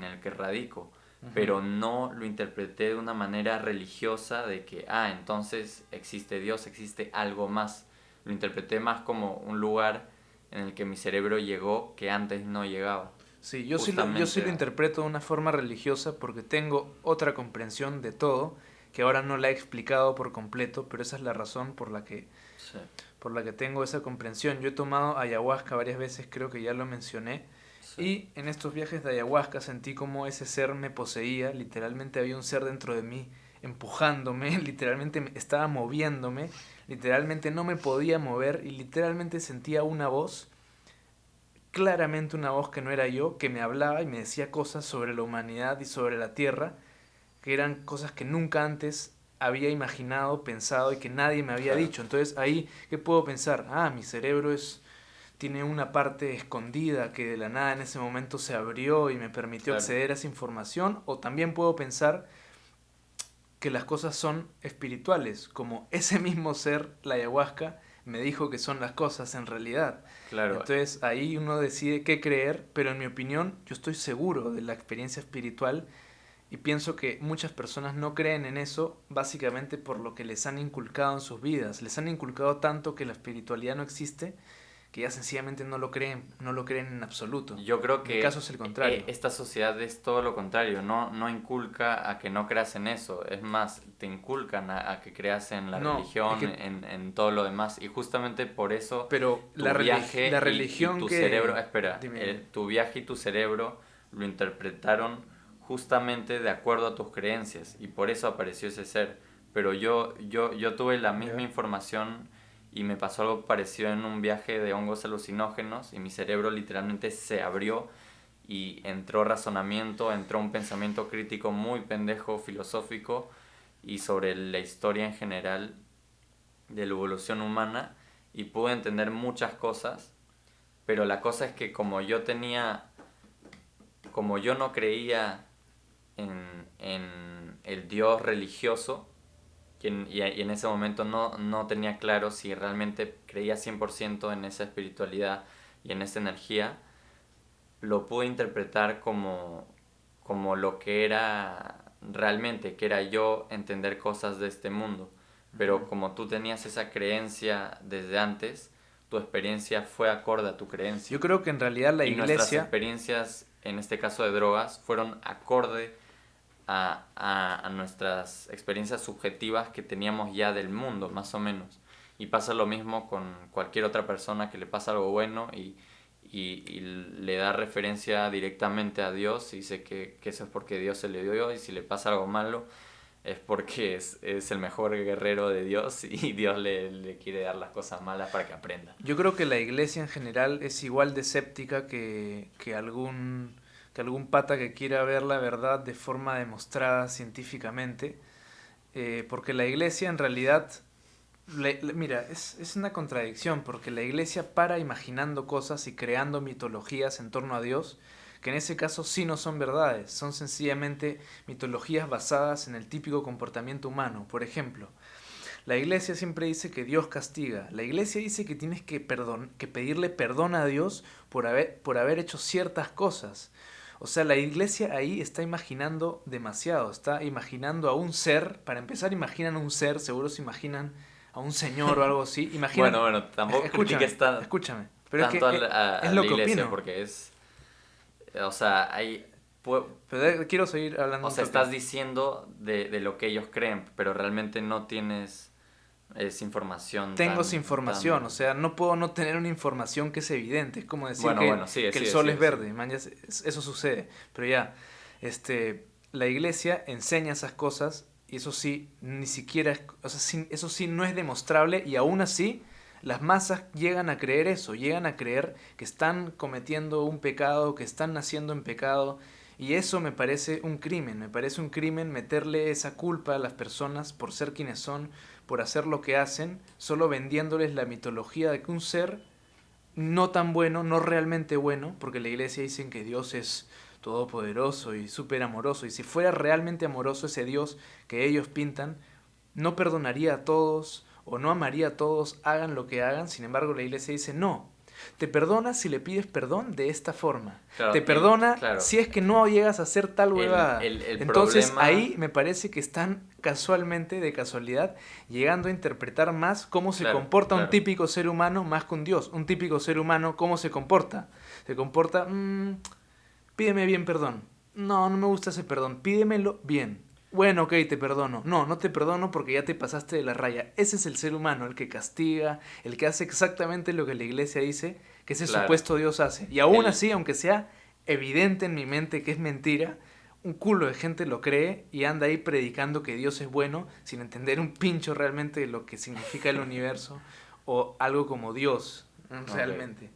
el que radico. Ujú. Pero no lo interpreté de una manera religiosa de que, entonces existe Dios, existe algo más. Lo interpreté más como un lugar en el que mi cerebro llegó que antes no llegaba. Sí, yo sí Justamente, lo interpreto de una forma religiosa porque tengo otra comprensión de todo que ahora no la he explicado por completo, pero esa es la razón por la que sí, por la que tengo esa comprensión. Yo he tomado ayahuasca varias veces, creo que ya lo mencioné, Sí. y en estos viajes de ayahuasca sentí como ese ser me poseía, literalmente había un ser dentro de mí empujándome, literalmente estaba moviéndome, literalmente no me podía mover y literalmente sentía una voz, claramente una voz que no era yo, que me hablaba y me decía cosas sobre la humanidad y sobre la tierra, que eran cosas que nunca antes había imaginado, pensado y que nadie me había Claro. dicho. Entonces ahí, ¿qué puedo pensar? Ah, mi cerebro tiene una parte escondida que de la nada en ese momento se abrió y me permitió Claro. acceder a esa información. O también puedo pensar que las cosas son espirituales, como ese mismo ser, la ayahuasca, me dijo que son las cosas en realidad. Claro. Entonces ahí uno decide qué creer, pero en mi opinión yo estoy seguro de la experiencia espiritual y pienso que muchas personas no creen en eso básicamente por lo que les han inculcado en sus vidas. Les han inculcado tanto que la espiritualidad no existe que ya sencillamente no lo creen en absoluto. Yo creo En mi caso que es el contrario. esta sociedad es todo lo contrario, no inculca a que no creas en eso, es más, te inculcan a que creas en la No, es religión, que, en todo lo demás, y justamente por eso pero tu viaje la y religión tu cerebro, que... espera, Dime, dime. tu viaje y tu cerebro lo interpretaron justamente de acuerdo a tus creencias, y por eso apareció ese ser, pero yo tuve la misma Ya. información y me pasó algo parecido en un viaje de hongos alucinógenos y mi cerebro literalmente se abrió y entró razonamiento, entró un pensamiento crítico muy pendejo, filosófico y sobre la historia en general de la evolución humana y pude entender muchas cosas, pero la cosa es que como yo no creía en el Dios religioso, y en ese momento no tenía claro si realmente creía 100% en esa espiritualidad y en esa energía, lo pude interpretar como lo que era realmente, que era yo entender cosas de este mundo. Pero como tú tenías esa creencia desde antes, tu experiencia fue acorde a tu Yo creencia. creo que en realidad la Y nuestras iglesia... experiencias, en este caso de drogas, fueron acorde a nuestras experiencias subjetivas que teníamos ya del mundo, más o menos. Y pasa lo mismo con cualquier otra persona que le pasa algo bueno y le da referencia directamente a Dios y dice que eso es porque Dios se le dio, y si le pasa algo malo es porque es el mejor guerrero de Dios y Dios le quiere dar las cosas malas para que aprenda. Yo creo que la iglesia en general es igual de escéptica que algún pata que quiera ver la verdad de forma demostrada científicamente, porque la iglesia en realidad, mira, es una contradicción, porque la iglesia para imaginando cosas y creando mitologías en torno a Dios, que en ese caso sí no son verdades, son sencillamente mitologías basadas en el típico comportamiento humano. Por ejemplo, la iglesia siempre dice que Dios castiga. La iglesia dice que tienes que pedirle perdón a Dios por haber hecho ciertas cosas. O sea, la iglesia ahí está imaginando demasiado, está imaginando a un ser, para empezar imaginan un ser, seguro se imaginan a un señor o algo así, imaginan, Bueno, tampoco escúchame, critiques escúchame, pero es que tanto a es la lo que iglesia opino, porque o sea, pero quiero seguir hablando o un sea, toque. estás diciendo de lo que ellos creen, pero realmente no tienes esa información Tengo esa tan... información, o sea, no puedo no tener una información que es evidente, es como decir Bueno, sigue, que el sigue, sol es sigue, sigue. verde, man, eso sucede, pero ya, la iglesia enseña esas cosas y eso sí, ni siquiera, o sea, eso sí no es demostrable y aún así las masas llegan a creer eso, llegan a creer que están cometiendo un pecado, que están naciendo en pecado y eso me parece un crimen meterle esa culpa a las personas por ser quienes son, por hacer lo que hacen, solo vendiéndoles la mitología de que un ser no tan bueno, no realmente bueno, porque la iglesia dicen que Dios es todopoderoso y súper amoroso, y si fuera realmente amoroso ese Dios que ellos pintan, no perdonaría a todos o no amaría a todos, hagan lo que hagan, sin embargo la iglesia dice no. Te perdona si le pides perdón de esta forma. Te Claro, perdona claro, si es que no llegas a hacer tal el, huevada. el, el Entonces problema, ahí me parece que están casualmente, de casualidad, llegando a interpretar más cómo se claro, comporta un claro. típico ser humano más que un Dios. Un típico ser humano, ¿cómo se comporta? Se comporta, pídeme bien perdón. No, no me gusta ese perdón, pídemelo bien. bueno, ok, te perdono. No, no te perdono porque ya te pasaste de la raya. Ese es el ser humano, el que castiga, el que hace exactamente lo que la iglesia dice que ese Claro, supuesto Dios hace. Y aún el, así, aunque sea evidente en mi mente que es mentira, un culo de gente lo cree y anda ahí predicando que Dios es bueno sin entender un pincho realmente de lo que significa el universo o algo como Dios, ok, realmente.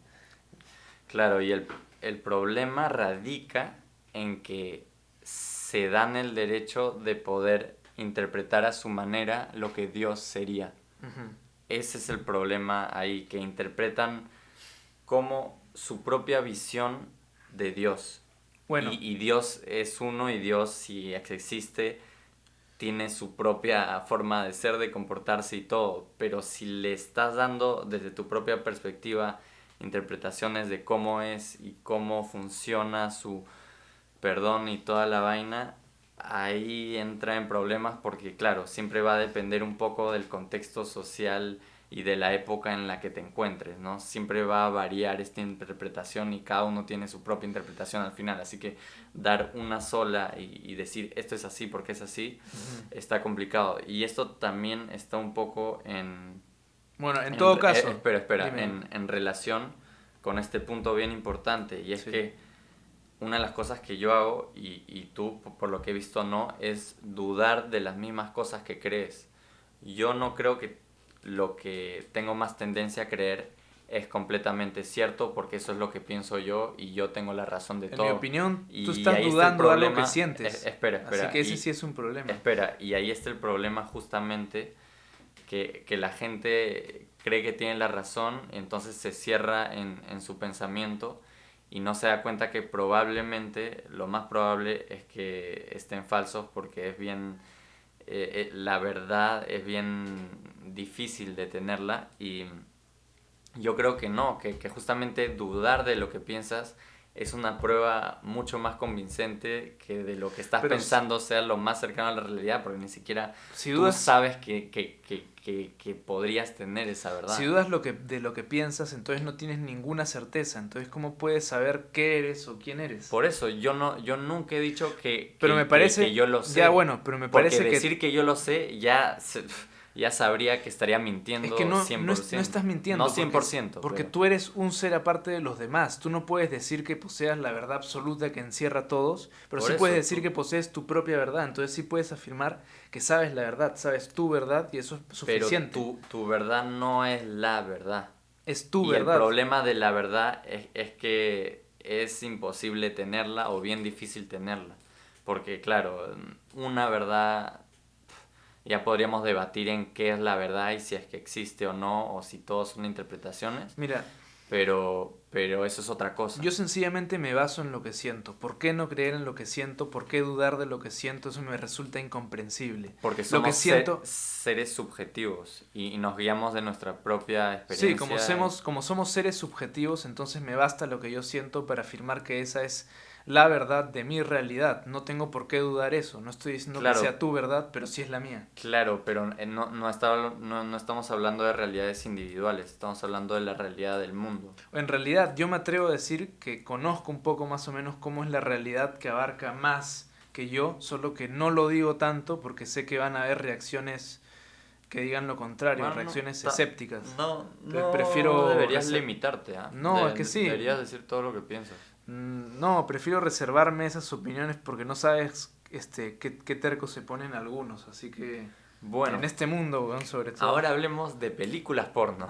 claro, y el problema radica en que se dan el derecho de poder interpretar a su manera lo que Dios sería. Ujú. Ese es el problema ahí, que interpretan como su propia visión de Dios. Bueno, Y Dios es uno y Dios, si existe, tiene su propia forma de ser, de comportarse y todo. Pero si le estás dando desde tu propia perspectiva interpretaciones de cómo es y cómo funciona su perdón y toda la vaina, ahí entra en problemas porque claro, siempre va a depender un poco del contexto social y de la época en la que te encuentres, ¿no? Siempre va a variar esta interpretación y cada uno tiene su propia interpretación al final, así que dar una sola y decir esto es así porque es así, ujú. está complicado. Y esto también está un poco Bueno, en todo caso, espera, dime, dime. en relación con este punto bien importante, y es Sí. que una de las cosas que yo hago, y tú por lo que he visto no, es dudar de las mismas cosas que crees. Yo no creo que lo que tengo más tendencia a creer es completamente cierto, porque eso es lo que pienso yo y yo tengo la razón de En mi todo. opinión, tú Y estás ahí está el dudando de algo que problema, sientes. Así espera, que ese y sí es un problema. espera, y ahí está el problema justamente que la gente cree que tiene la razón, entonces se cierra en su pensamiento y no se da cuenta que probablemente, lo más probable es que estén falsos porque es bien, la verdad es bien difícil de tenerla y yo creo que no, que justamente dudar de lo que piensas es una prueba mucho más convincente que de lo que estás Pero pensando sea lo más cercano a la realidad, porque ni siquiera si tú dudas, sabes que podrías tener esa si verdad. dudas de lo que piensas, entonces no tienes ninguna certeza. Entonces, ¿cómo puedes saber qué eres o quién eres? Por eso yo, no, yo nunca he dicho Pero me que parece, yo lo ya sé, bueno, pero me porque parece que decir que yo lo sé ya, ya sabría que estaría es que mintiendo no, cien no, por no ciento estás No mintiendo, cien porque, por ciento porque pero tú eres un ser aparte de los demás. Tú no puedes decir que poseas la verdad absoluta que encierra a todos, pero por sí puedes eso decir que posees tu propia verdad. Entonces sí puedes afirmar que sabes la verdad, sabes tu verdad y eso es pero suficiente. tu verdad no es la verdad. Es tu Y el verdad. problema de la verdad es que es imposible tenerla o bien difícil tenerla. Porque claro, una verdad ya podríamos debatir en qué es la verdad y si es que existe o no, o si todos son interpretaciones, Mira, pero eso es otra cosa. yo sencillamente me baso en lo que siento. ¿Por qué no creer en lo que siento? ¿Por qué dudar de lo que siento? Eso me resulta incomprensible. Porque Lo que somos siento, seres subjetivos y nos guiamos de nuestra propia sí, experiencia. como somos seres subjetivos, entonces me basta lo que yo siento para afirmar que esa es la verdad de mi realidad. No tengo por qué dudar eso. No estoy diciendo que sea Claro, tu verdad, pero sí es la mía. claro, pero no estamos hablando de realidades individuales, estamos hablando de la realidad del mundo. En realidad, yo me atrevo a decir que conozco un poco más o menos cómo es la realidad que abarca más que yo, solo que no lo digo tanto porque sé que van a haber reacciones que digan lo contrario, Bueno, no, reacciones escépticas. Entonces no prefiero deberías limitarte, ¿ah? No, es que sí. Deberías decir todo lo que piensas. No, prefiero reservarme esas opiniones porque no sabes qué tercos se ponen algunos. Así que en Bueno, este mundo, weón, sobre todo. ahora hablemos de películas porno.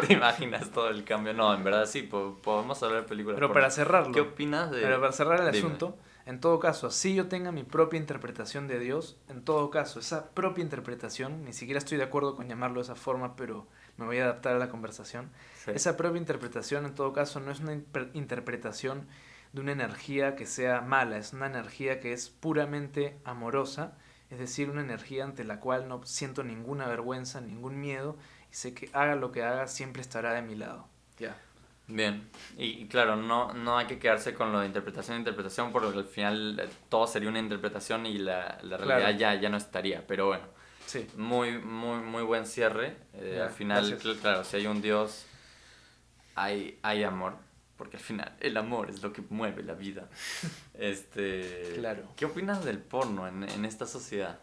¿Te imaginas todo el cambio? No, en verdad sí, podemos hablar de películas Pero porno. para ¿Qué cerrarlo, opinas pero de...? para cerrar el Dime. asunto, en todo caso, así yo tenga mi propia interpretación de Dios, en todo caso, esa propia interpretación, ni siquiera estoy de acuerdo con llamarlo de esa forma, pero me voy a adaptar a la conversación. Sí. Esa propia interpretación, en todo caso, no es una interpretación de una energía que sea mala, es una energía que es puramente amorosa, es decir, una energía ante la cual no siento ninguna vergüenza, ningún miedo, y sé que haga lo que haga, siempre estará de mi lado. Ya. Bien, y claro, no hay que quedarse con lo de interpretación, porque al final todo sería una interpretación y la realidad Claro, ya no estaría. Pero bueno, sí, muy buen cierre. Al ya, final, gracias. claro, si hay un Dios, hay amor. porque al final el amor es lo que mueve la vida. Claro. ¿Qué opinas del porno en esta sociedad?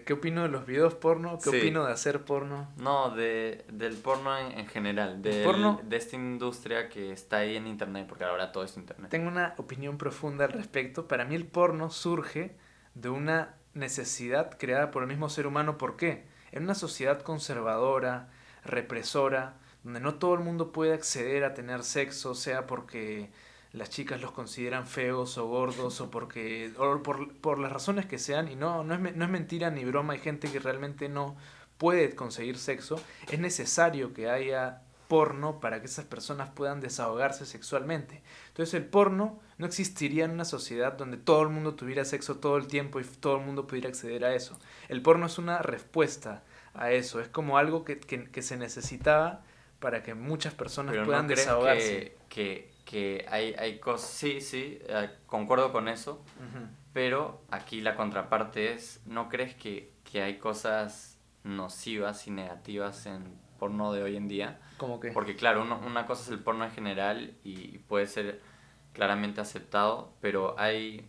¿Qué opino de los videos porno? ¿Qué Sí. opino de hacer porno? No, del porno en general, El porno, de esta industria que está ahí en internet, porque ahora todo es internet. tengo una opinión profunda al respecto. Para mí el porno surge de una necesidad creada por el mismo ser humano. ¿Por qué? En una sociedad conservadora, represora, donde no todo el mundo puede acceder a tener sexo, sea porque las chicas los consideran feos o gordos o porque o por las razones que sean, y no es mentira ni broma, hay gente que realmente no puede conseguir sexo, es necesario que haya porno para que esas personas puedan desahogarse sexualmente. Entonces el porno no existiría en una sociedad donde todo el mundo tuviera sexo todo el tiempo y todo el mundo pudiera acceder a eso. El porno es una respuesta a eso, es como algo que se necesitaba para que muchas personas Pero puedan ¿no crees desahogarse. que hay cosas... Sí, sí, concuerdo con eso, Ujú. pero aquí la contraparte es, ¿no crees que hay cosas nocivas y negativas en porno de hoy en día? ¿Cómo que? Porque claro, una cosa es el porno en general y puede ser claramente aceptado, pero hay...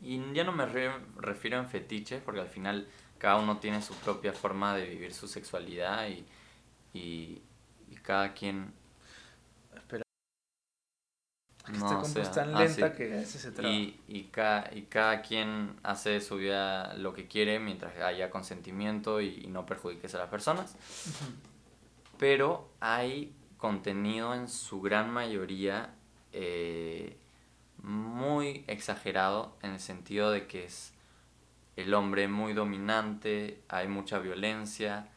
Y ya no me refiero en fetiches, porque al final cada uno tiene su propia forma de vivir su sexualidad y, y cada quien... Espera, es que esta No, o compu es sea, tan ah, lenta sí. que a veces se traba. Y cada quien hace de su vida lo que quiere mientras haya consentimiento y no perjudiques a las personas. Pero hay contenido en su gran mayoría muy exagerado en el sentido de que es el hombre muy dominante, hay mucha violencia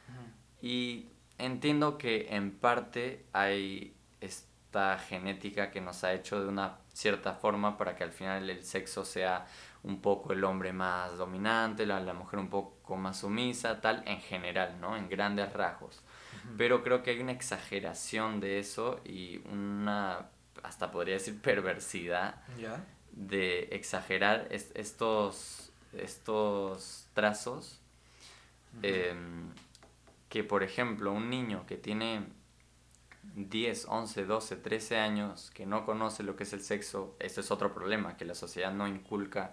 y entiendo que en parte hay esta genética que nos ha hecho de una cierta forma para que al final el sexo sea un poco el hombre más dominante, la mujer un poco más sumisa, tal en general, ¿no? En grandes rasgos. Pero creo que hay una exageración de eso y una, hasta podría decir, perversidad ¿Ya? de exagerar estos trazos. Que por ejemplo un niño que tiene 10 11 12 13 años, que no conoce lo que es el sexo, esto es otro problema, que la sociedad no inculca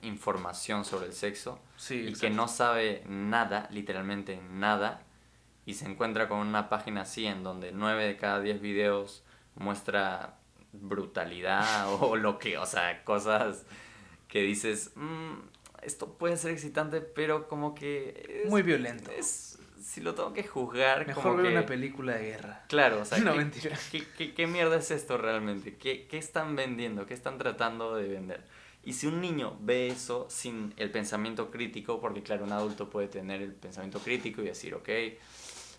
información sobre el sexo, Sí, y que exacto. no sabe nada, literalmente nada, y se encuentra con una página así en donde 9 de cada 10 videos muestra brutalidad o lo que, o sea, cosas que dices, esto puede ser excitante, pero como que Muy violento. si lo tengo que juzgar, Mejor como ver una que, película de guerra. claro, o sea, No, mentira. ¿qué mierda es esto realmente? ¿Qué están vendiendo? ¿Qué están tratando de vender? Y si un niño ve eso sin el pensamiento crítico, porque claro, un adulto puede tener el pensamiento crítico y decir, ok,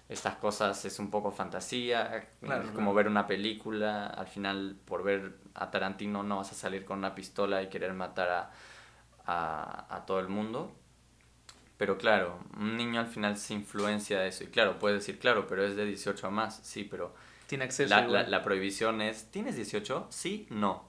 estas cosas es un poco fantasía, Claro, es como claro. ver una película, al final por ver a Tarantino no vas a salir con una pistola y querer matar a todo el mundo. Pero claro, un niño al final se influencia de eso. Y claro, puedes decir, claro, pero es de 18 a más. Sí, pero Tiene acceso igual. la prohibición es, ¿tienes 18? Sí, no.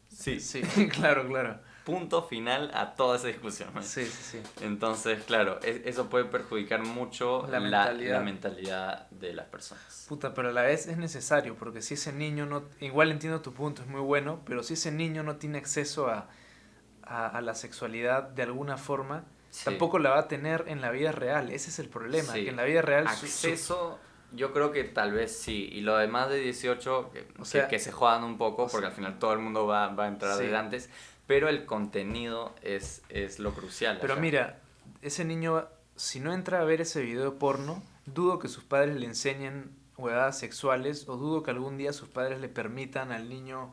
Sí. Sí, claro, claro. Punto final a toda esa discusión. Sí, sí, sí. Entonces, claro, eso puede perjudicar mucho La la mentalidad. mentalidad de las personas. Puta, pero a la vez es necesario, porque si ese niño no... Igual entiendo tu punto, es muy bueno, pero si ese niño no tiene acceso a la sexualidad de alguna forma, Sí, tampoco la va a tener en la vida real. Ese es el problema, que en sí. la vida real Acceso, yo creo que tal vez sí. Y lo demás de 18, o sea, que se jodan un poco, o porque sea, al final todo el mundo va a entrar desde sí. antes. Pero el contenido es lo crucial Pero acá. mira, ese niño, si no entra a ver ese video porno, dudo que sus padres le enseñen huevadas sexuales o dudo que algún día sus padres le permitan al niño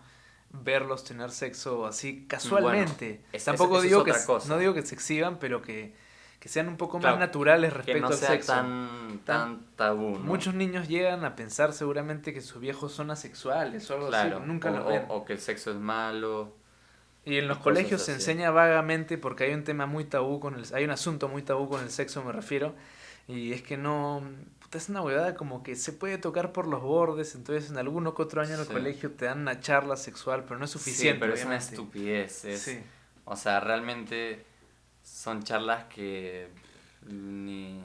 verlos tener sexo así Bueno, casualmente. Tampoco eso es digo que, otra no cosa. digo que se exhiban, pero que sean un poco más Claro, naturales que no respecto al sea sexo. Tan, tan tabú, ¿no? muchos niños llegan a pensar seguramente que sus viejos son asexuales o algo así, pero Claro, nunca lo ven. o que el sexo es malo Y en y los cosas colegios se así. enseña vagamente porque hay un tema muy tabú con hay un asunto muy tabú con el sexo, me refiero, y es que no, puta, es una huevada como que se puede tocar por los bordes, entonces en alguno que otro año en el Sí. colegio te dan una charla sexual, pero no es Sí, suficiente, pero es una obviamente. estupidez. Sí, O sea, realmente son charlas que ni,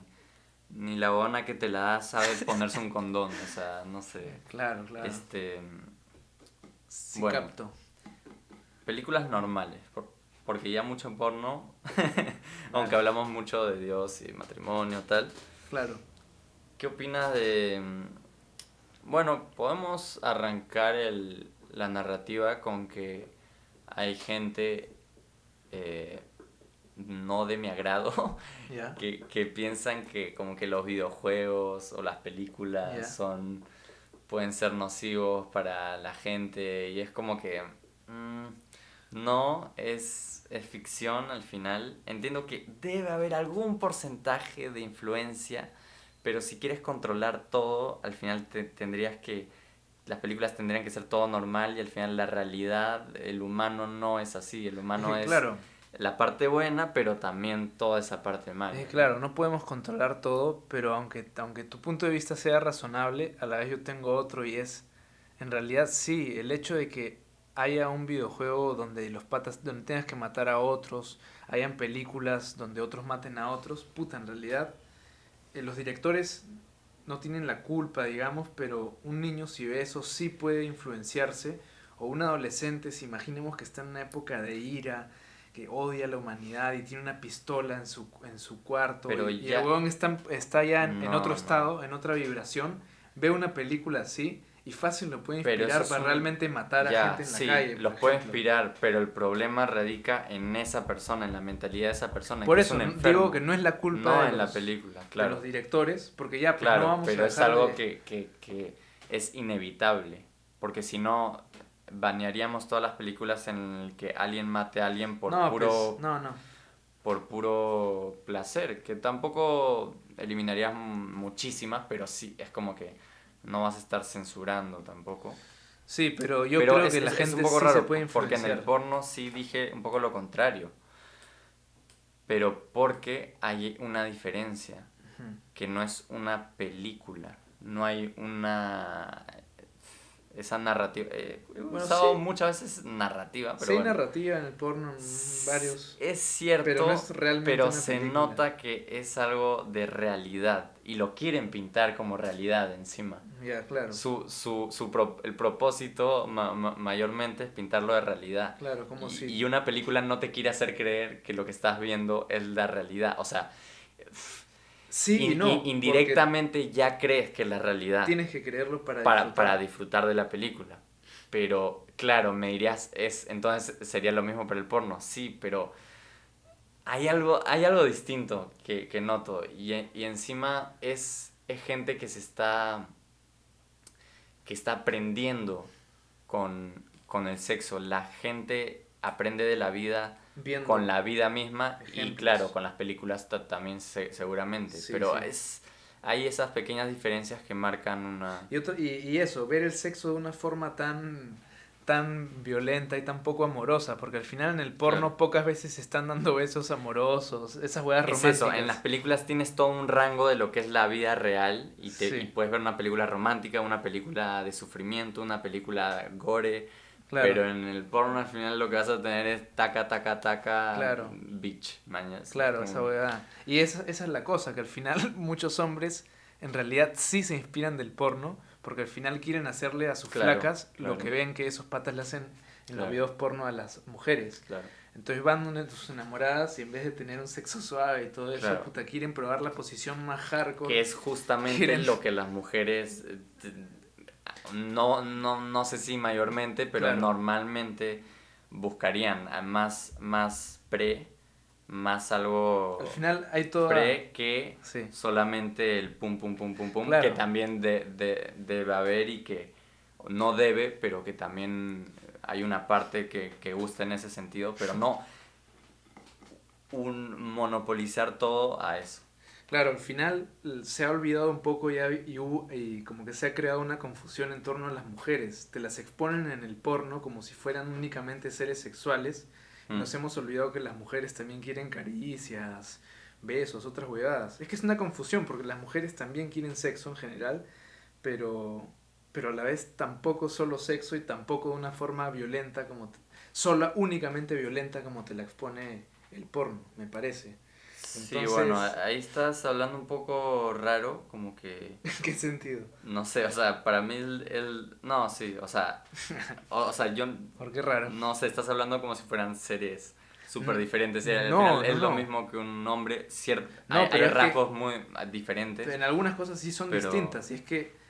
Ni la huevona que te la da sabe ponerse un condón, o sea, no sé. Claro, claro. Sí, Bueno, capto. películas normales, porque ya mucho porno, aunque Dale. hablamos mucho de Dios y matrimonio, tal. Claro. ¿Qué opinas de... Bueno, podemos arrancar la narrativa con que hay gente eh, no de mi agrado Ya. que piensan que como que los videojuegos o las películas Ya. pueden ser nocivos para la gente y es como que no, es ficción al final. Entiendo que debe haber algún porcentaje de influencia, pero si quieres controlar todo, al final tendrías que... Las películas tendrían que ser todo normal y al final la realidad, el humano no es así, el Es humano que es claro. la parte buena, pero también toda esa parte mala, ¿no? Claro, no podemos controlar todo, pero aunque tu punto de vista sea razonable, a la vez yo tengo otro y es, en realidad sí, el hecho de que haya un videojuego donde los patas, donde tengas que matar a otros, hayan películas donde otros maten a otros, puta, en realidad los directores no tienen la culpa, digamos, pero un niño si ve eso sí puede influenciarse, o un adolescente, si imaginemos que está en una época de ira, que odia a la humanidad y tiene una pistola en su cuarto Pero y el ya, huevón está ya en otro no, no. estado, en otra vibración, ve una película así y fácil lo puede Pero eso inspirar es para un... realmente matar a Ya, gente en la sí, calle, por los puede ejemplo. inspirar, pero el problema radica en esa persona, en la mentalidad de esa persona, Por que es eso un digo que enfermo, no es la culpa no en la película, de los claro. directores, porque ya pues no Claro, vamos a pero es dejar algo de... que es inevitable, porque si no, banearíamos todas las películas en el que alguien mate a alguien No, pues, no, no. por puro placer, que tampoco eliminarías muchísimas, pero sí, es como que no vas a estar censurando tampoco. Sí, pero yo Pero creo que la es un gente poco sí se raro, puede porque en el influenciar. porno sí dije un poco lo contrario, pero porque hay una diferencia, Ujú. que no es una película, no hay una... Esa narrativa, he Bueno, sí, usado muchas veces narrativa, sí pero hay bueno, narrativa en el porno, varios, es pero no es cierto, realmente pero una se película. nota que es algo de realidad y lo quieren pintar como realidad encima. Ya, claro, El propósito mayormente es pintarlo de realidad. claro, como si... Y una película no te quiere hacer creer que lo que estás viendo es la realidad. O sea, Sí y no, porque indirectamente ya crees que es la realidad tienes que creerlo para para disfrutar. disfrutar de la película. Pero claro, me dirías, entonces sería lo mismo para el porno. Sí, pero hay algo distinto que noto. Y encima es gente que está aprendiendo con el sexo. La gente aprende de la vida con Viendo la vida misma y claro, ejemplos. con las películas también seguramente. Sí, Pero sí. hay esas pequeñas diferencias que marcan una... Y eso, ver el sexo de una forma tan violenta y tan poco amorosa, porque al final en el Claro. porno pocas veces se están dando besos amorosos, esas hueás Es eso, en las románticas. películas tienes todo un rango de lo que es la vida real y Sí, puedes ver una película romántica, una película de sufrimiento, una película gore, claro, pero en el porno al final lo que vas a tener es taca, taca, taca, claro, bitch, mañas. Es claro, esa como, hueá. Y esa es la cosa, que al final muchos hombres en realidad sí se inspiran del porno, porque al final quieren hacerle a sus claro, flacas lo que claro, ven que esos patas le hacen en los claro, videos porno a las mujeres. claro, Entonces van donde sus enamoradas y en vez de tener un sexo suave y todo eso, claro. puta, quieren probar la posición más Que hardcore. es justamente Quieren, lo que las mujeres, no sé si mayormente, pero claro. normalmente buscarían a más más Al algo final hay toda... pre que Sí, solamente el pum pum pum pum pum, que claro. también debe haber y que no debe, pero que también hay una parte que gusta en ese sentido, pero no un monopolizar todo a eso. Claro, al final se ha olvidado un poco ya y como que se ha creado una confusión en torno a las mujeres. Te las exponen en el porno como si fueran únicamente seres sexuales y Mm, nos hemos olvidado que las mujeres también quieren caricias, besos, otras huevadas. Es que es una confusión porque las mujeres también quieren sexo en general, pero, pero a la vez tampoco solo sexo y tampoco de una forma violenta sola, únicamente violenta como te la expone el porno, me parece. Sí, bueno, Entonces, ahí estás hablando un poco raro, como que, ¿en qué sentido? no sé, o sea, para mí no, sí, o sea, yo, ¿Por qué raro? no sé, estás hablando como si fueran series súper diferentes, y al No, final no, es lo no. mismo que un hombre, cierto, No, hay pero es que rasgos muy diferentes, en algunas cosas sí son pero distintas. Y es que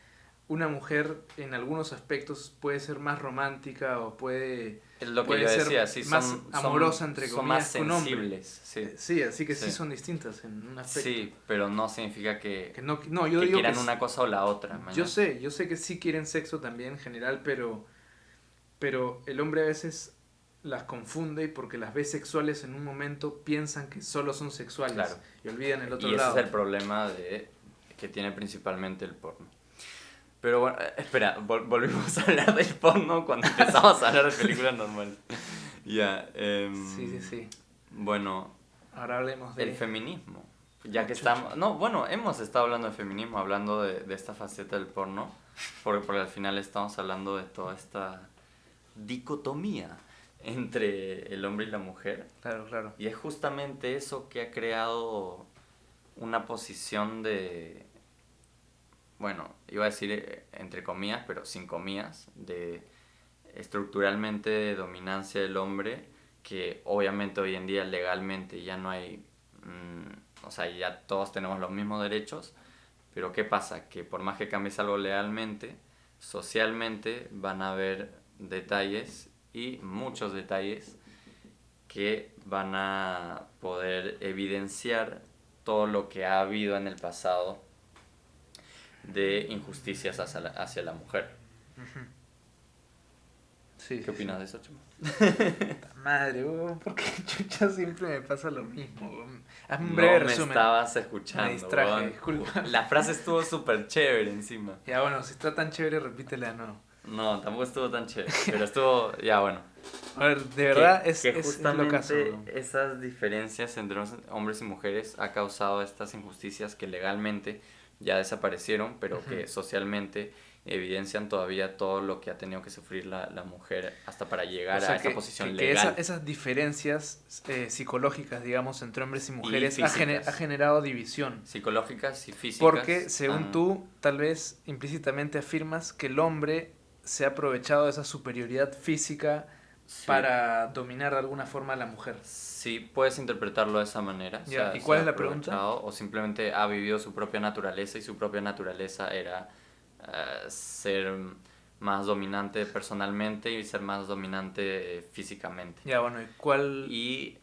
una mujer en algunos aspectos puede ser más romántica o es lo que puede yo ser decía, sí, más amorosa, entre son más comillas, que un hombre. sensibles, sí, Sí, así que sí sí, son distintas en un aspecto. sí, pero no significa Que no, no, yo que digo que quieran una cosa o la otra, mañana. yo sé que sí quieren sexo también en general, pero el hombre a veces las confunde y porque las ve sexuales en un momento piensan que solo son sexuales Claro. y olvidan el otro Y ese es el lado. problema que tiene principalmente el porno. Pero bueno, espera, volvimos a hablar del porno cuando empezamos a hablar de películas normales. Ya, Sí, sí, sí. bueno, Ahora hablemos el de... feminismo. Ya Oh, que chucha. estamos... No, bueno, hemos estado hablando de feminismo, hablando de esta faceta del porno, porque al final estamos hablando de toda esta dicotomía entre el hombre y la mujer. Claro, claro. Y es justamente eso que ha creado una posición de, bueno, iba a decir entre comillas, pero sin comillas, de estructuralmente de dominancia del hombre, que obviamente hoy en día legalmente ya no hay, o sea, ya todos tenemos los mismos derechos, pero ¿qué pasa? Que por más que cambies algo legalmente, socialmente van a haber detalles y muchos detalles que van a poder evidenciar todo lo que ha habido en el pasado de injusticias hacia la mujer. Sí, ¿Qué sí, sí. opinas de eso, Chema? Puta madre, weón, porque chucha siempre me pasa lo mismo, weón. Hazme un breve No me resumen. estabas Me escuchando, distraje, weón. disculpa. La frase estuvo súper chévere encima. Ya bueno, si está tan chévere, repítela de nuevo. No, tampoco estuvo tan chévere, pero estuvo, ya bueno. A ver, de verdad Que es lo caso, justamente weón. esas diferencias entre hombres y mujeres ha causado estas injusticias que legalmente ya desaparecieron, pero Ujú. que socialmente evidencian todavía todo lo que ha tenido que sufrir la mujer hasta para O llegar a sea esta posición que legal esas diferencias psicológicas, digamos, entre hombres y y mujeres ha físicas, generado división. psicológicas y Porque, físicas según han... tú, tal vez implícitamente afirmas que el hombre se ha aprovechado de esa superioridad física Sí, para dominar de alguna forma a la mujer. sí, puedes interpretarlo de esa manera, ¿Ya? ¿Y se cuál ha es la pregunta? aprovechado o simplemente ha vivido su propia naturaleza y su propia naturaleza era ser más dominante personalmente y ser más dominante físicamente. Ya, bueno, ¿y cuál? Y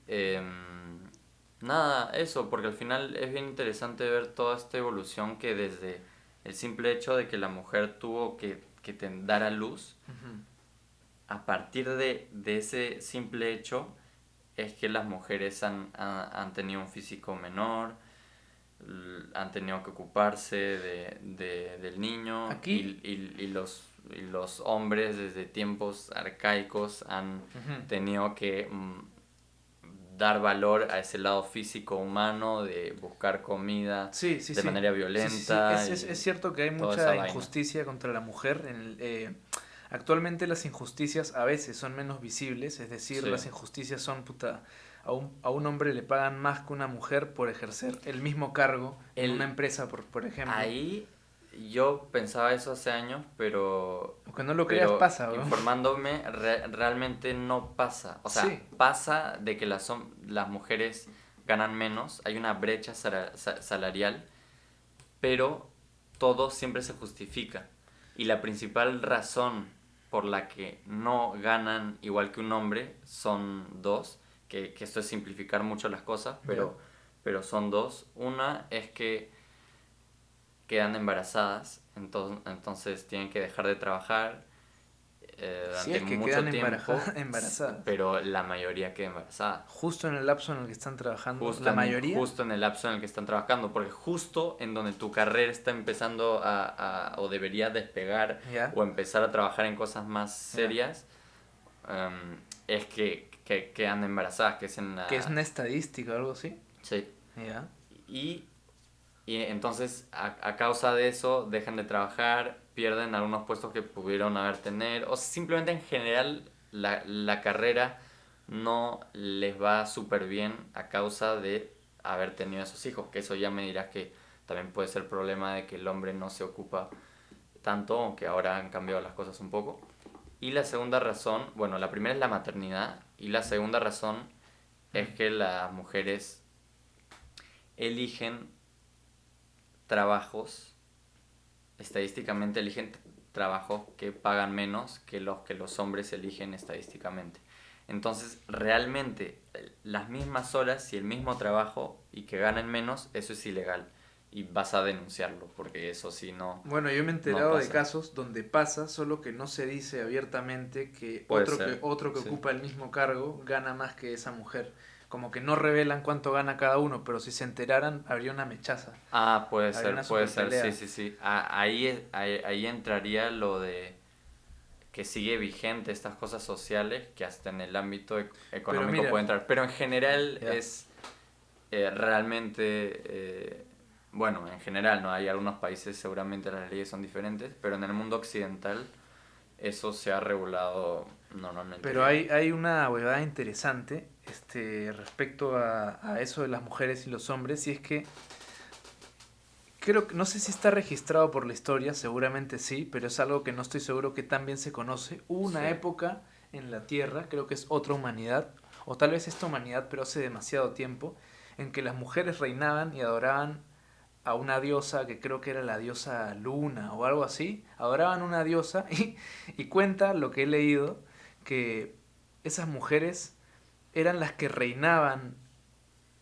nada, eso, porque al final es bien interesante ver toda esta evolución que desde el simple hecho de que la mujer tuvo que dar a luz, Ujú. a partir de ese simple hecho es que las mujeres han tenido un físico menor, han tenido que ocuparse del niño Aquí, y los hombres desde tiempos arcaicos han ujú. tenido que dar valor a ese lado físico humano de buscar comida Sí, sí, de sí. manera Sí, sí, sí. violenta Es y cierto que hay toda esa mucha vaina. injusticia contra la mujer. Actualmente las injusticias a veces son menos visibles, es decir, Sí. las injusticias son, puta, a un hombre le pagan más que una mujer por ejercer el mismo cargo en una El, empresa, por ejemplo. Ahí yo pensaba eso hace años, Aunque no lo creas, pero pasa, weón. informándome realmente no pasa. O Sí, sea, pasa de que las mujeres ganan menos, hay una brecha salarial, pero todo siempre se justifica. Y la principal razón por la que no ganan igual que un hombre son dos, que esto es simplificar mucho las cosas, ya. pero son dos. Una es que quedan embarazadas, entonces tienen que dejar de trabajar Si durante es que mucho quedan tiempo, embarazadas. pero la mayoría queda embarazada. Justo en el lapso en el que están trabajando, la mayoría. Justo en el lapso en el que están trabajando, porque justo en donde tu carrera está empezando o debería despegar Ya, o empezar a trabajar en cosas más ya. serias, es que quedan embarazadas, que es en Que es una la... estadística o algo así. Sí. Ya. Y Y entonces, a causa de eso, dejan de trabajar, pierden algunos puestos que pudieron haber tener, o simplemente en general la carrera no les va súper bien a causa de haber tenido esos hijos, que eso ya me dirás que también puede ser problema de que el hombre no se ocupa tanto, aunque ahora han cambiado las cosas un poco. Y la segunda razón, bueno, la primera es la maternidad, y la segunda razón es que las mujeres eligen trabajos, estadísticamente eligen trabajos que pagan menos que los hombres eligen estadísticamente. Entonces, realmente, las mismas horas y el mismo trabajo y que ganen menos, eso es ilegal. Y vas a denunciarlo, porque eso sí Bueno, yo me he no enterado de pasa. casos donde pasa, solo que no se dice abiertamente que Puede ser, otro que sí. ocupa el mismo cargo gana más que esa mujer. Como que no revelan cuánto gana cada uno, pero si se enteraran, habría una mechaza, Ah, habría una puede super ser, sí, pelea. sí, sí. Ahí entraría lo de que sigue vigente estas cosas sociales que hasta en el ámbito Pero económico mira, puede entrar. Pero en general ya. es realmente, bueno, en general, ¿no? Hay algunos países, seguramente las leyes son diferentes, pero en el mundo occidental eso se ha regulado normalmente Pero bien. hay una huevada interesante respecto a eso de las mujeres y los hombres, y es que creo que no sé si está registrado por la historia, seguramente sí, pero es algo que no estoy seguro que tan bien se conoce. Hubo Sí. una época en la Tierra, creo que es otra humanidad, o tal vez esta humanidad, pero hace demasiado tiempo, en que las mujeres reinaban y adoraban a una diosa que creo que era la diosa Luna o algo así. Adoraban una diosa y cuenta lo que he leído, que esas mujeres eran las que reinaban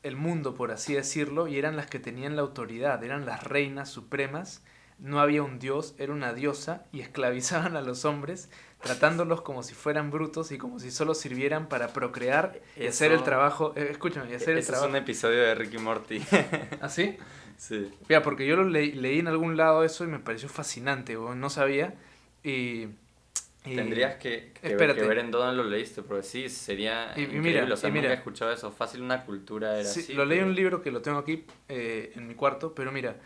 el mundo, por así decirlo, y eran las que tenían la autoridad, eran las reinas supremas, no había un dios, era una diosa, y esclavizaban a los hombres, tratándolos como si fueran brutos y como si solo sirvieran para procrear y hacer el Eso, trabajo, escúchame, y hacer el eso es un trabajo. episodio de Ricky Morty. ¿Así? Sí. Mira, porque yo leí en algún lado eso y me pareció fascinante, no sabía, y, y Tendrías que ver espérate, en dónde lo leíste, porque sí, sería y increíble. O sea, nunca he mira, escuchado eso. Fácil una cultura era sí, así, lo leí en un pero... libro que lo tengo aquí en mi cuarto, pero mira,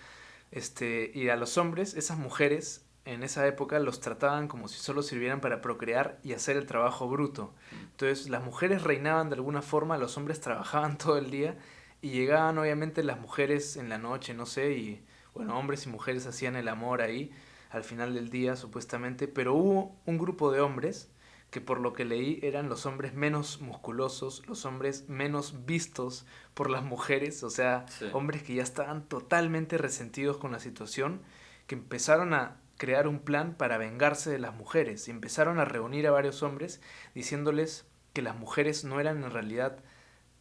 y a los hombres, esas mujeres en esa época los trataban como si solo sirvieran para procrear y hacer el trabajo bruto. Entonces las mujeres reinaban de alguna forma, los hombres trabajaban todo el día y llegaban obviamente las mujeres en la noche, no sé, y bueno, hombres y mujeres hacían el amor ahí al final del día supuestamente, pero hubo un grupo de hombres que por lo que leí eran los hombres menos musculosos, los hombres menos vistos por las mujeres, o sea, Sí. hombres que ya estaban totalmente resentidos con la situación, que empezaron a crear un plan para vengarse de las mujeres y empezaron a reunir a varios hombres diciéndoles que las mujeres no eran en realidad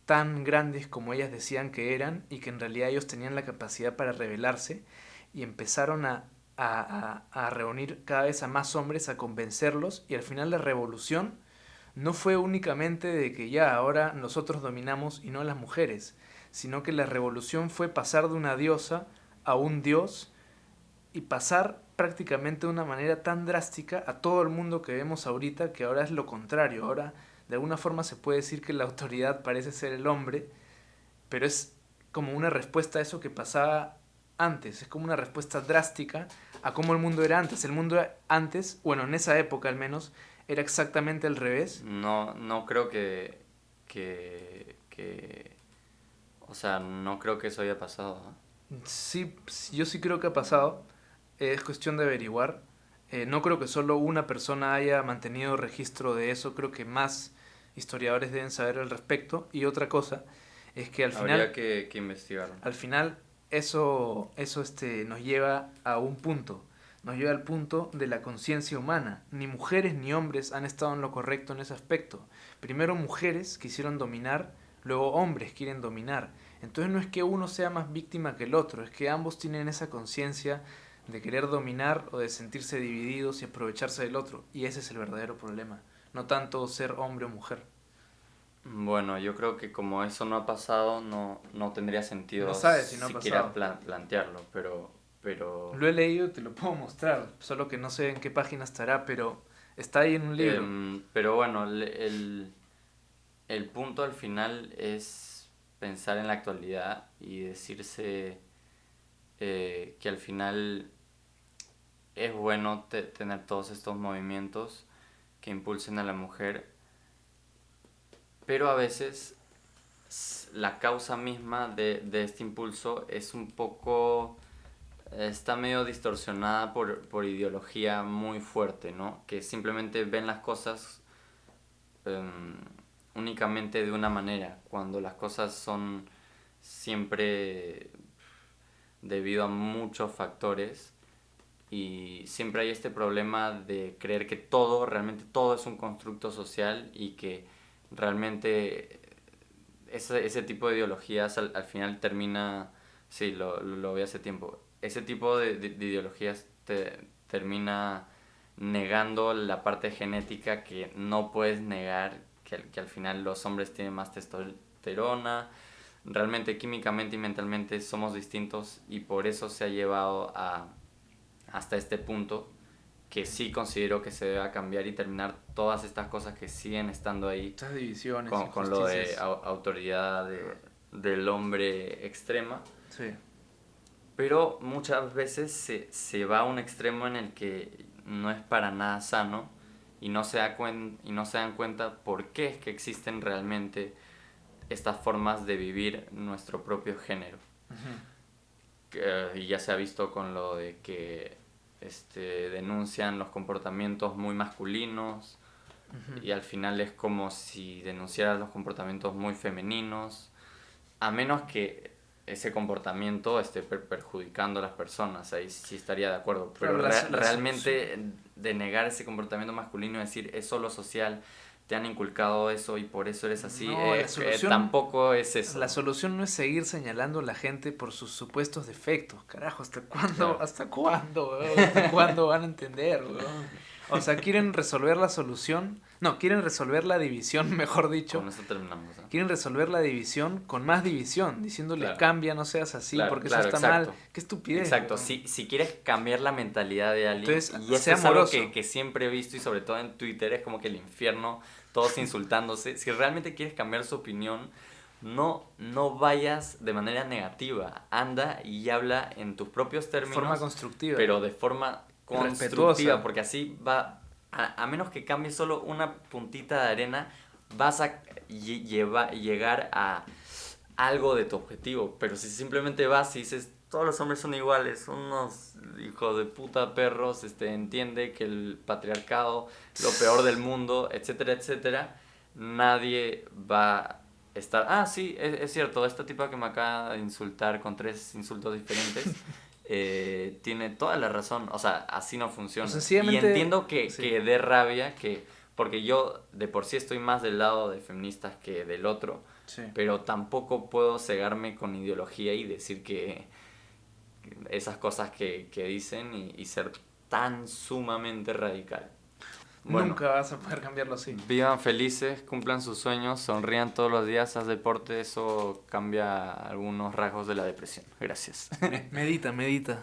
tan grandes como ellas decían que eran y que en realidad ellos tenían la capacidad para rebelarse y empezaron a reunir cada vez a más hombres, a convencerlos y al final la revolución no fue únicamente de que ya ahora nosotros dominamos y no las mujeres, sino que la revolución fue pasar de una diosa a un dios y pasar prácticamente de una manera tan drástica a todo el mundo que vemos ahorita, que ahora es lo contrario. Ahora, de alguna forma se puede decir que la autoridad parece ser el hombre, pero es como una respuesta a eso que pasaba antes, es como una respuesta drástica a cómo el mundo era antes. El mundo antes, bueno, en esa época al menos, era exactamente al revés. No creo o sea, no creo que eso haya pasado, ¿no? Sí, yo sí creo que ha pasado, es cuestión de averiguar. No creo que solo una persona haya mantenido registro de eso, creo que más historiadores deben saber al respecto. Y otra cosa es que Habría que investigarlo. al final eso nos lleva a un punto, nos lleva al punto de la conciencia humana. Ni mujeres ni hombres han estado en lo correcto en ese aspecto. Primero mujeres quisieron dominar, luego hombres quieren dominar. Entonces no es que uno sea más víctima que el otro, es que ambos tienen esa conciencia de querer dominar o de sentirse divididos y aprovecharse del otro. Y ese es el verdadero problema, no tanto ser hombre o mujer. Bueno, yo creo que como eso no ha pasado, no tendría No sentido sabes si no ha siquiera pasado. plantearlo, pero Lo he leído, te lo puedo mostrar, solo que no sé en qué página estará, pero está ahí en un libro. pero bueno, el punto al final es pensar en la actualidad y decirse que al final es bueno tener todos estos movimientos que impulsen a la mujer, pero a veces la causa misma de este impulso es un poco, está medio distorsionada por ideología muy fuerte, ¿no? Que simplemente ven las cosas únicamente de una manera, cuando las cosas son siempre debido a muchos factores, y siempre hay este problema de creer que todo, realmente todo es un constructo social, y que realmente ese tipo de ideologías al final termina, sí, lo vi hace tiempo, ese tipo de ideologías termina negando la parte genética, que no puedes negar que al final los hombres tienen más testosterona. Realmente químicamente y mentalmente somos distintos, y por eso se ha llevado hasta este punto, que sí considero que se debe cambiar y terminar todas estas cosas que siguen estando ahí, Estas divisiones, con lo de injusticias. autoridad del hombre extrema. Sí. Pero muchas veces se va a un extremo en el que no es para nada sano, y no se dan cuenta por qué es que existen realmente estas formas de vivir nuestro propio género. Y ya se ha visto con lo de que denuncian los comportamientos muy masculinos, y al final es como si denunciaras los comportamientos muy femeninos, a menos que ese comportamiento esté perjudicando a las personas. Ahí sí estaría de acuerdo, pero realmente de negar ese comportamiento masculino y decir es solo social, te han inculcado eso y por eso eres así, No, la solución, tampoco es eso. la solución no es seguir señalando a la gente por sus supuestos defectos. Carajo, ¿hasta cuándo? Claro. ¿Hasta cuándo, weón? ¿Hasta cuándo van a entender, weón? O sea, quieren resolver la solución. No, quieren resolver la división, mejor dicho. Con eso terminamos, ¿no? Quieren resolver la división con más división, diciéndole Claro. cambia, no seas así, Claro, porque claro, eso está exacto. mal. Qué estupidez. Exacto, weón. si quieres cambiar la mentalidad de alguien, Entonces, y eso sea es algo amoroso. que siempre he visto, y sobre todo en Twitter es como que el infierno, todos insultándose. Si realmente quieres cambiar su opinión, no vayas de manera negativa, anda y habla en tus propios De términos, forma constructiva. pero de forma constructiva, respetuosa. porque así va, a menos que cambies solo una puntita de arena, vas a llegar a algo de tu objetivo. Pero si simplemente vas y dices todos los hombres son iguales, son unos hijos de puta perros, entiende que el patriarcado lo peor del mundo, etcétera, etcétera, nadie va a estar, sí, es cierto, esta tipa que me acaba de insultar con 3 insultos diferentes tiene toda la razón. O sea, así no funciona. Sencillamente, y entiendo que sí. dé rabia, porque yo de por sí estoy más del lado de feministas que del otro, Sí. pero tampoco puedo cegarme con ideología y decir que esas cosas que dicen, y ser tan sumamente radical. Bueno, Nunca vas a poder cambiarlo así. vivan felices, cumplan sus sueños, sonrían todos los días, haz deporte, eso cambia algunos rasgos de la depresión. Gracias. Medita, medita.